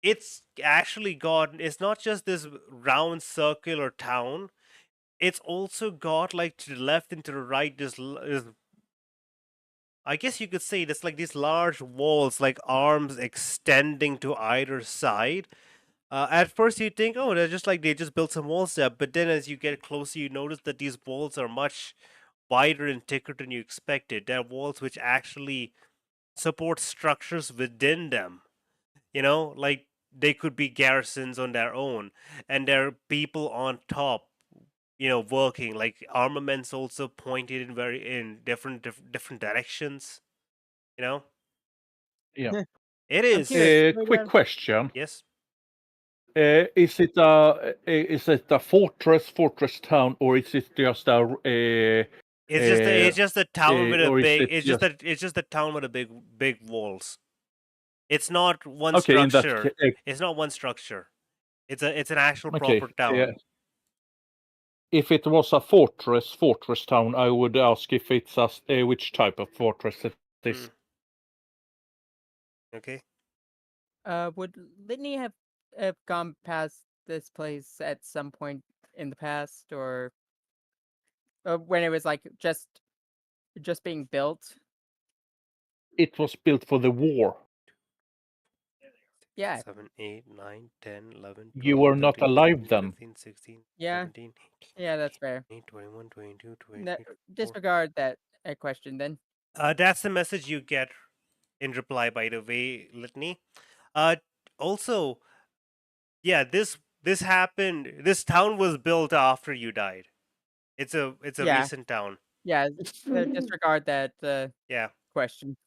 It's actually got. It's not just this round circular town. It's also got like to the left and to the right. I guess you could say there's like these large walls, like arms extending to either side. At first, you think, oh, they're just like they just built some walls there. But then, as you get closer, you notice that these walls are much wider and thicker than you expected. They're walls which actually support structures within them. Like they could be garrisons on their own, and there are people on top. Working like armaments also pointed in different directions. Yeah. It I'm is. curious. Quick question. Yes. Is it a fortress town, or is it just a It's just a town with a or is big. it It's just a town with a big walls. It's not one okay? In that structure. It's not one structure. It's an actual okay, proper town. yeah. If it was a fortress town, I would ask if it's which type of fortress it is. Okay. Would Litney have gone past this place at some point in the past, or when it was like just being built? It was built for the war. Yeah. 7, 8, 9, 10, 11. You 12, were not 13, alive 14, then. 15, 16, Yeah. 17, 18, Yeah, that's fair. 21, 22, 23. No, disregard that question then. That's the message you get in reply, by the way, Litney. Also, yeah, this happened. This town was built after you died. It's a Yeah. recent town. Yeah, disregard that Yeah. question.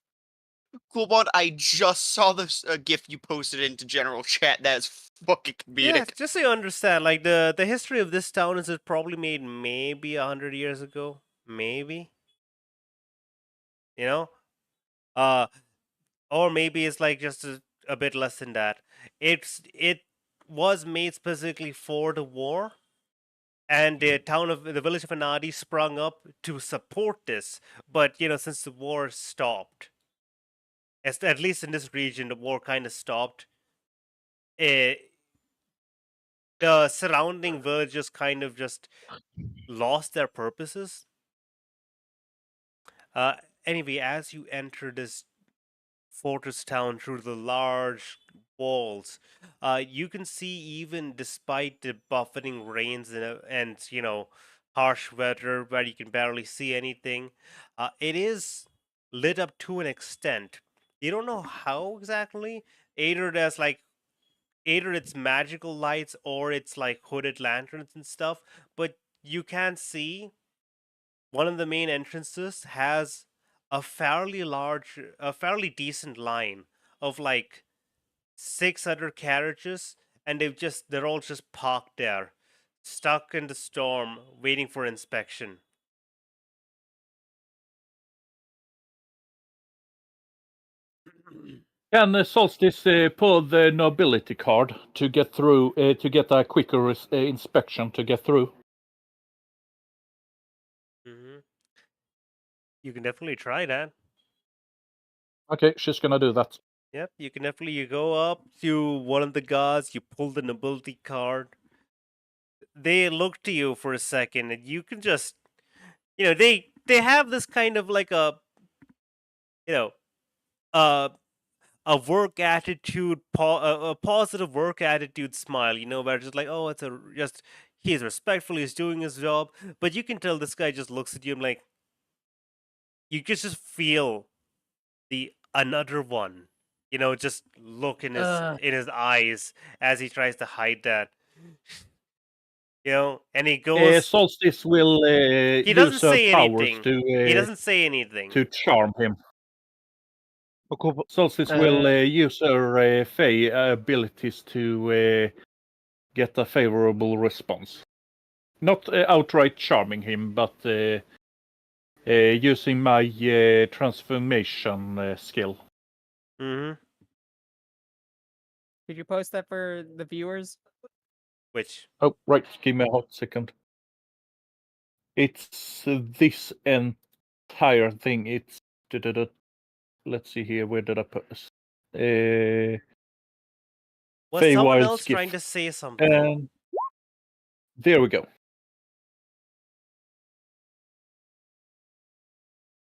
Cool Bond, I just saw this GIF you posted into general chat. That is fucking comedic. Yeah, just so you understand, like the history of this town is it probably made maybe 100 years ago, maybe. Or maybe it's like just a bit less than that. It was made specifically for the war, and the village of Anadi sprung up to support this. But since the war stopped, at least in this region, the war kind of stopped. The surrounding villages kind of just lost their purposes. Anyway, as you enter this fortress town through the large walls, you can see, even despite the buffeting rains and harsh weather where you can barely see anything, it is lit up to an extent. You don't know how exactly. Either it's magical lights or it's like hooded lanterns and stuff, but you can see one of the main entrances has a fairly decent line of like 6 other carriages, and they're all just parked there, stuck in the storm, waiting for inspection. Can Solstice pull the nobility card to get through, to get a quicker inspection to get through? You can definitely try that. Okay, she's gonna do that. Yep, you go up to one of the guards, you pull the nobility card. they look to you for a second, and you can just, they have this kind of like a, you know, a work attitude, a positive work attitude smile. Where it's just like, oh, he's respectful, he's doing his job, but you can tell this guy just looks at you and like, you can just feel the another one, just look in his eyes as he tries to hide that. And he goes. Solstice will He doesn't use her say powers anything. He doesn't say anything. to charm him. Ocupo- Solstice will use her Fey abilities to get a favorable response. Not outright charming him, but using my transformation skill. Mm-hmm. Could you post that for the viewers? Which? Oh, right. Give me a hot second. It's this entire thing. It's... Let's see here. Where did I put this? Was someone Feywild's else trying to gift. say something? There we go.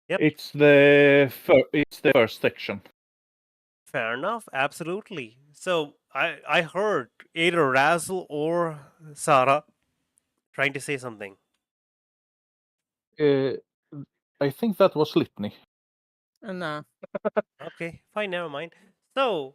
Yep. It's the first section. Fair enough. Absolutely. So I heard either Razzle or Sarah trying to say something. I think that was Litney. No. Okay, fine, never mind. So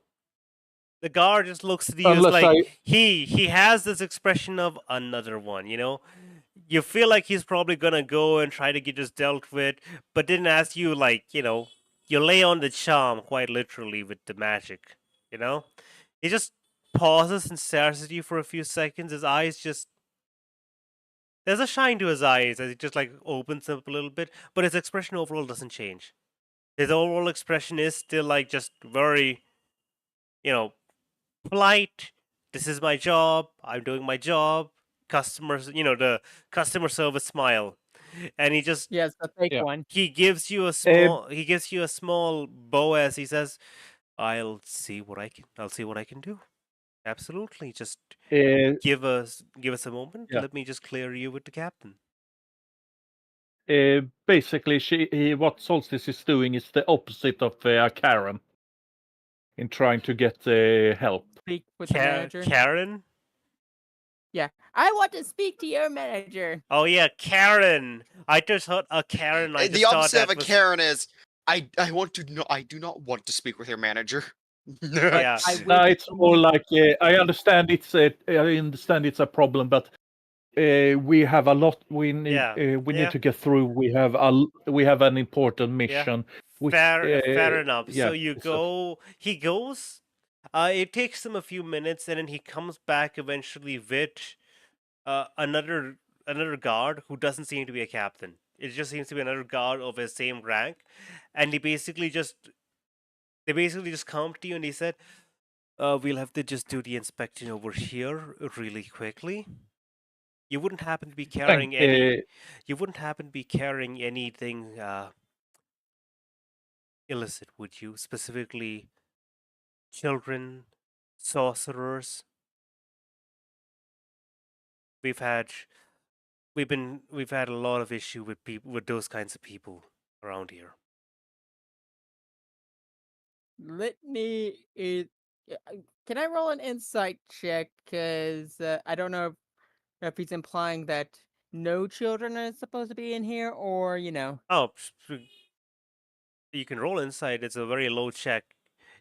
the guard just looks at you Unless like he has this expression of another one, You feel like he's probably gonna go and try to get this dealt with, but didn't ask you like, you lay on the charm quite literally with the magic, He just pauses and stares at you for a few seconds. His eyes just there's a shine to his eyes as he just like opens up a little bit, but his expression overall doesn't change. His overall expression is still like just very, polite. This is my job. I'm doing my job. Customers, the customer service smile, and he just Yes, the fake one. he gives you a small bow as he says, I'll see what I can do. Absolutely. Just give us a moment. Yeah. Let me just clear you with the captain. Basically, what Solstice is doing is the opposite of Karen in trying to get help. Speak with the manager. Karen? Yeah. I want to speak to your manager. Oh yeah, Karen. I just heard a Karen. The opposite of a Karen is I do not want to speak with your manager. Yeah. No, it's more like I understand it's a problem, but we have a lot. We need to get through. We have an important mission. Fair enough. Yeah, So you go. He goes. It takes him a few minutes, and then he comes back eventually with another guard who doesn't seem to be a captain. It just seems to be another guard of his same rank, and they basically just come to you and he said, "We'll have to just do the inspection over here really quickly. You wouldn't happen to be carrying You wouldn't happen to be carrying anything illicit, would you? Specifically, children, sorcerers. We've had a lot of issue with those kinds of people around here." Litney is. Can I roll an insight check? Because I don't know if he's implying that no children are supposed to be in here, or Oh, you can roll insight. It's a very low check.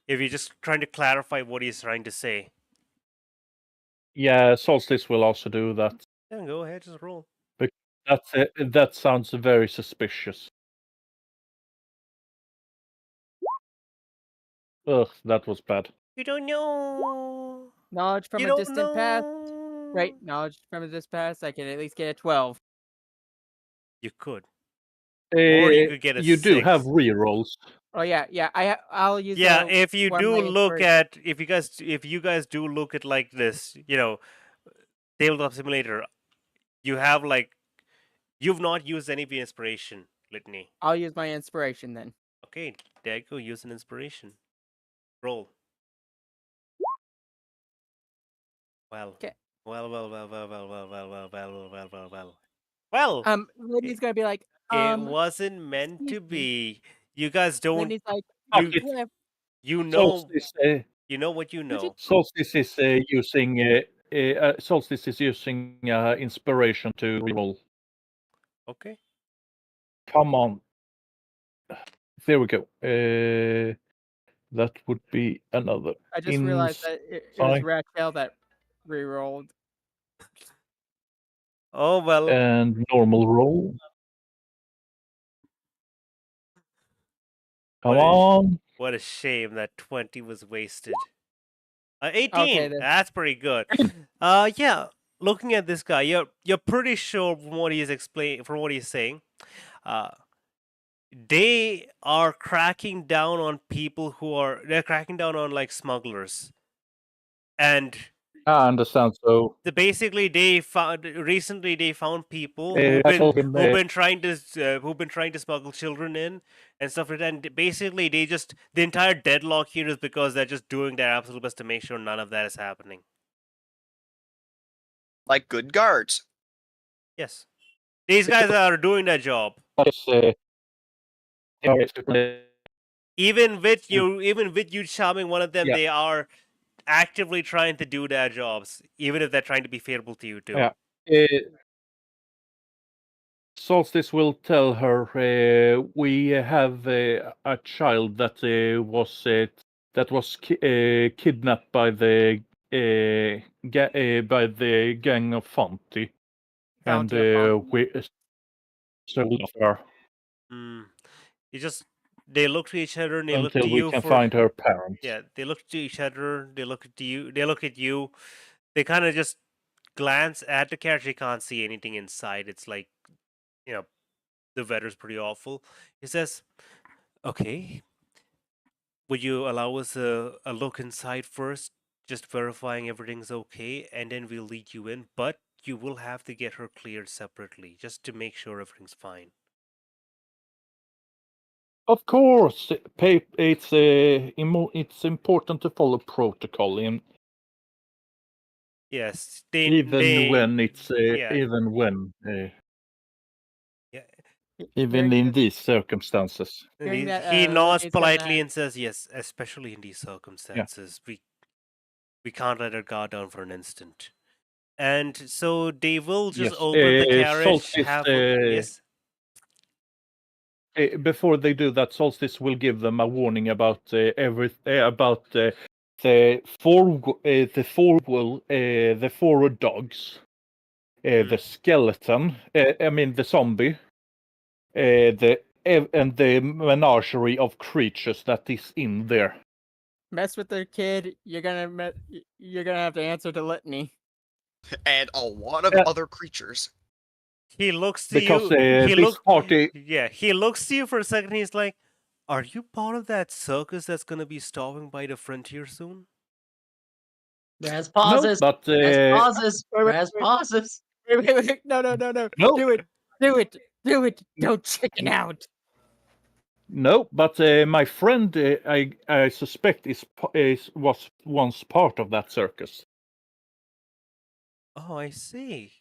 If you're just trying to clarify what he's trying to say. Yeah, Solstice will also do that. Yeah, go ahead, just roll. That sounds very suspicious. Ugh, that was bad. You don't know. knowledge from You a don't distant past. know. Right, knowledge from a distant past. I can at least get a 12. You could. Or you could get a You do 6. have rerolls. Oh yeah. I'll use. Yeah, if you one do my look inspiration. at if you guys do look at like this, tabletop simulator, you have like you've not used any of your inspiration, Litney. I'll use my inspiration then. Okay, Dago, use an inspiration. Roll. Well. Okay. Well, well, well, well, well, well, well, well, well, well, well, well, well. Well, Lidney's gonna be like, it wasn't meant to excuse me. be. You guys don't. Lidney's like, Fuck You it. yeah, you know Solstice, you know what you know. Solstice is using Solstice is using inspiration to reroll. Okay. Come on. There we go. That would be another. I just realized that it was Razzle that rerolled. Oh well. And normal roll. Come on. What a shame that 20 was wasted. 18. Okay, then. That's pretty good. Yeah. Looking at this guy, you're pretty sure from what he's saying. They are cracking down on people they're cracking down on like smugglers, and I understand. So recently they found people I told him, who've been trying to smuggle children in and stuff like that. And basically, the entire deadlock here is because they're just doing their absolute best to make sure none of that is happening. Like good guards. Yes, these guys are doing their job. Even with you charming one of them, they are actively trying to do their jobs, even if they're trying to be favorable to you too. Yeah. Solstice will tell her we have a child that was kidnapped by the gang of Fonty, and we sold her They look to each other and they look until to you we can find her parents. Yeah, they look to each other. They look at you. They look at you. They kind of just glance at the character. You can't see anything inside. It's like, the weather's pretty awful. He says, "Okay, would you allow us a look inside first, just verifying everything's okay, and then we'll lead you in. But you will have to get her cleared separately, just to make sure everything's fine." Of course, it's important to follow protocol in Yes, even in these circumstances. He nods politely and says, "Yes, especially in these circumstances, we can't let our guard down for an instant." And so they will just open the carriage. Yes. Before they do that, Solstice will give them a warning about the four dogs, the skeleton, the zombie, and the menagerie of creatures that is in there. Mess with their kid, you're gonna have to answer to Litney. And a lot of other creatures. He looks to you. He looks to you for a second. He's like, "Are you part of that circus that's gonna be stopping by the frontier soon?" Raz pauses. No, but Raz pauses. Wait. No. Do it. Don't chicken out. No, but my friend, I suspect was once part of that circus. Oh, I see.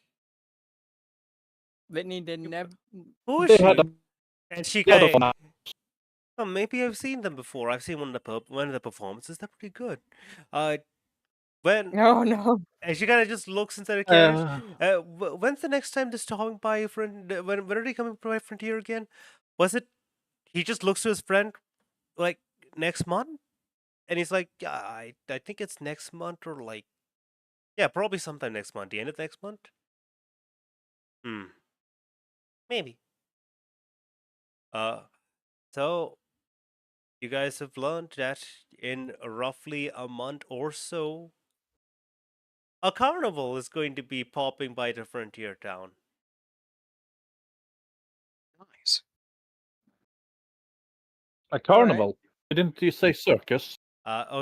Litney didn't have. Who is she? And she kind of. Oh, maybe I've seen them before. I've seen one of the performances. They're pretty good. No. And she kind of just looks inside the carriage. When's the next time they're stopping by your friend? When are they coming by Frontier again? Was it? He just looks to his friend, like, next month, and he's like, "Yeah, I think it's next month, or like, yeah, probably sometime next month. The end of next month. Maybe." So you guys have learned that in roughly a month or so, a carnival is going to be popping by the frontier town. Nice. A carnival? Didn't you say circus?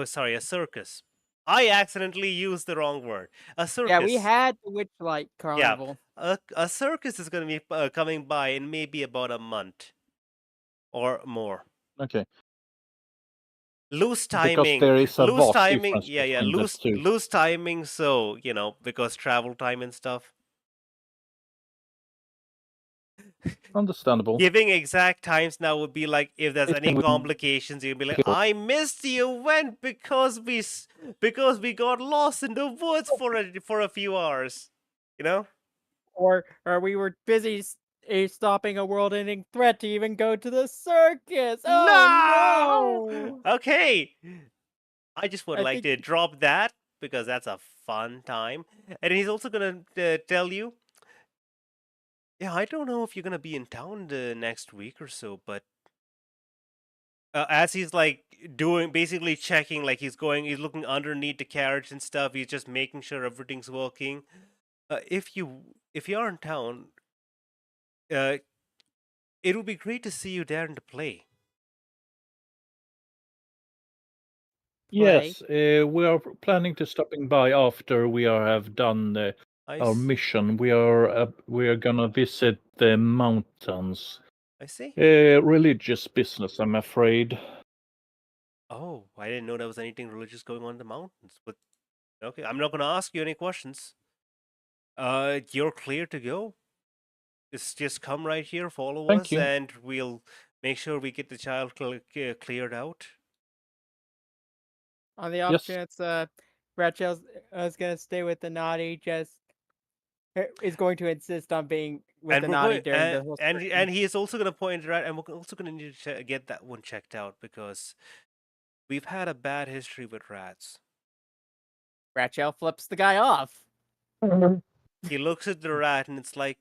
Sorry, a circus. I accidentally used the wrong word. A circus. Yeah, we had the Witchlight Carnival. Yeah, a circus is going to be coming by in maybe about a month or more. Okay. Loose Because timing. there is a Loose vast timing. difference Yeah, between the two. loose timing. So because travel time and stuff. Understandable. Giving exact times now would be like if there's It's any gonna be complications, you'd be like, I missed the event because we got lost in the woods for a few hours. You know? Or we were busy stopping a world-ending threat to even go to the circus. Oh no! Okay. I just would I like think- to drop that because that's a fun time. And he's also gonna tell you. Yeah, I don't know if you're gonna be in town the next week or so, but as he's like basically checking, like he's looking underneath the carriage and stuff. He's just making sure everything's working. If you are in town, it would be great to see you there in the play. Yes, we are planning to stopping by after we have done our I mission. We are gonna visit the mountains. see. Religious business, I'm afraid. Oh, I didn't know there was anything religious going on in the mountains. But okay, I'm not gonna ask you any questions. You're clear to go. Just come right here, follow Thank us, you. and we'll make sure we get the child cleared out. On the Yes. off chance, Ratchel's is gonna stay with the naughty. Just is going to insist on being with the we're naughty going- during the whole. and he is also going to point it out, and we're also going to need to get that one checked out because we've had a bad history with rats. Ratchel flips the guy off. He looks at the rat, and it's like,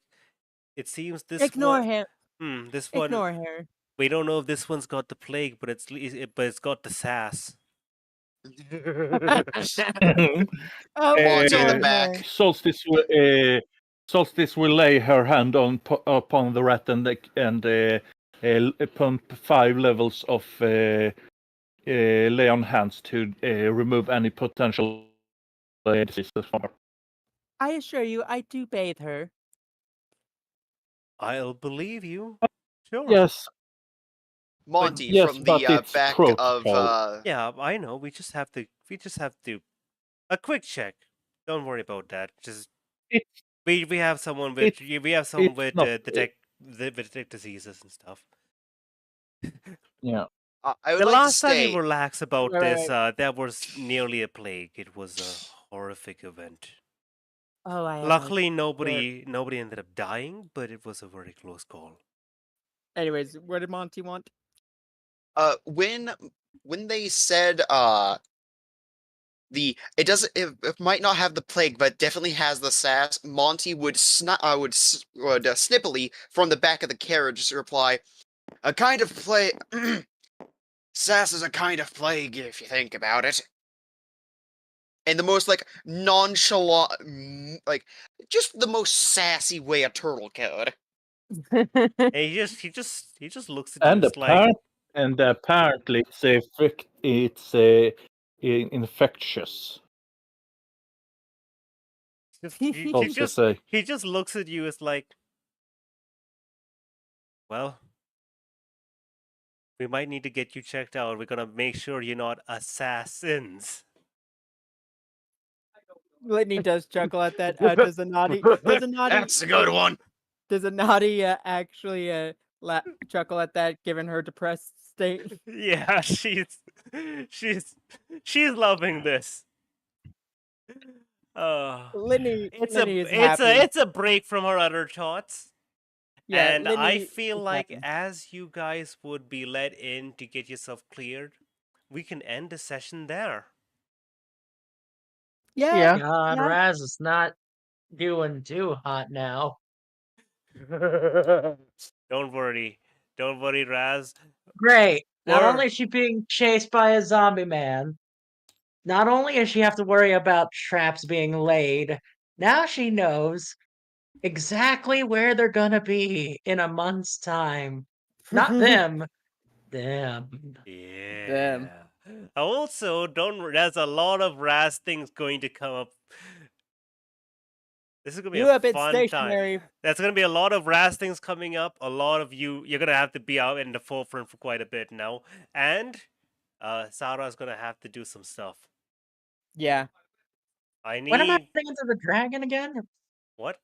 it seems this Ignore one. him. This one. Ignore her. We don't know if this one's got the plague, but it's got the sass. Oh, Monty in the ignore back. her. Solstice will lay her hand upon the rat and pump 5 levels of lay on hands to remove any potential diseases from her. I assure you, I do bathe her. I'll believe you. Sure. Yes, Monty yes, from but the it's back protocol. of Yeah, I know. We just have to. A quick check. Don't worry about that. Just It's we have someone with it's not, detect diseases and stuff. yeah. I would The like to last time stay. we relaxed about Right, this, that was nearly a plague. It was a horrific event. Oh, I. Luckily, nobody ended up dying, but it was a very close call. Anyways, what did Monty want? When they said it might not have the plague, but definitely has the sass. Monty would snippily from the back of the carriage reply, "A kind of plague. Sass is a kind of plague if you think about it." And the most like nonchalant, like just the most sassy way a turtle could. And he just looks at you. And It's like, apparently it's infectious. he just looks at you. It's like, well, we might need to get you checked out. We're gonna make sure you're not assassins. Litney does chuckle at that. Does a naughty? That's a good one. Does a naughty actually chuckle at that, given her depressed state? Yeah, she's loving this. Litney, Litney is happy. it's a break from her other thoughts. Yeah, And I Litney feel is like happy. as you guys would be let in to get yourself cleared, we can end the session there. Yeah. God, Yeah. Raz is not doing too hot now. Don't worry, Raz. Great. Not Or- only is she being chased by a zombie man, not only does she have to worry about traps being laid, now she knows exactly where they're gonna be in a month's time. Not them. Them. Yeah. Them. Also, there's a lot of Raz things going to come up. This is gonna be You a have been fun time. stationary. There's gonna be a lot of Raz things coming up. A lot of you're gonna have to be out in the forefront for quite a bit now. And Sarah's gonna have to do some stuff. Yeah, I When am I need getting into the dragon again? what?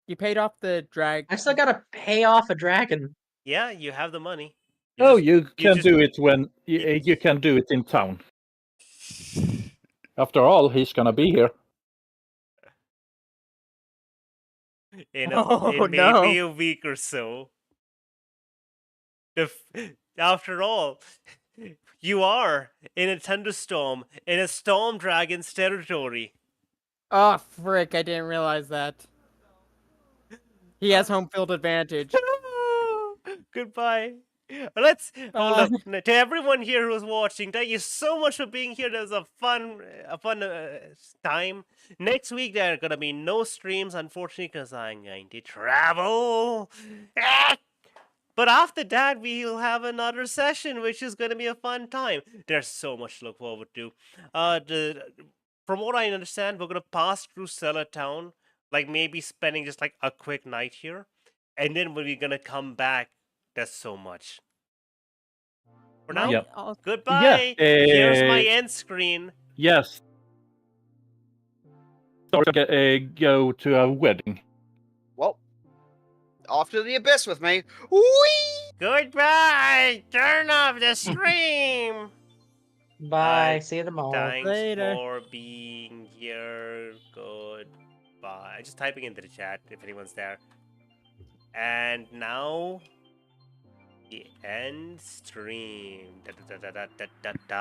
you paid off the drag. I still gotta pay off a dragon. Yeah, you have the money. Oh, just- you can just- do it when you can do it in town. After all, he's gonna be here. in Oh, maybe no. a week or so. After all, you are in a thunderstorm in a storm dragon's territory. Oh, frick, I didn't realize that. He has home field advantage. Goodbye. Let's Bye. look to everyone here who's watching. Thank you so much for being here. That was a fun time. Next week there are gonna be no streams, unfortunately, because I'm going to travel. But after that, we'll have another session, which is gonna be a fun time. There's so much to look forward to. From what I understand, we're gonna pass through Cellar Town, like maybe spending just like a quick night here, and then we're gonna come back. There's so much. For now, Yeah. goodbye. Here's my end screen. Yes. Go to a wedding. Well, off to the abyss with me. Whee! Goodbye. Turn off the stream. Bye. See you tomorrow. Thanks Later. for being here. Goodbye. Just typing into the chat if anyone's there. And now, the end stream. Da, da, da, da, da, da, da.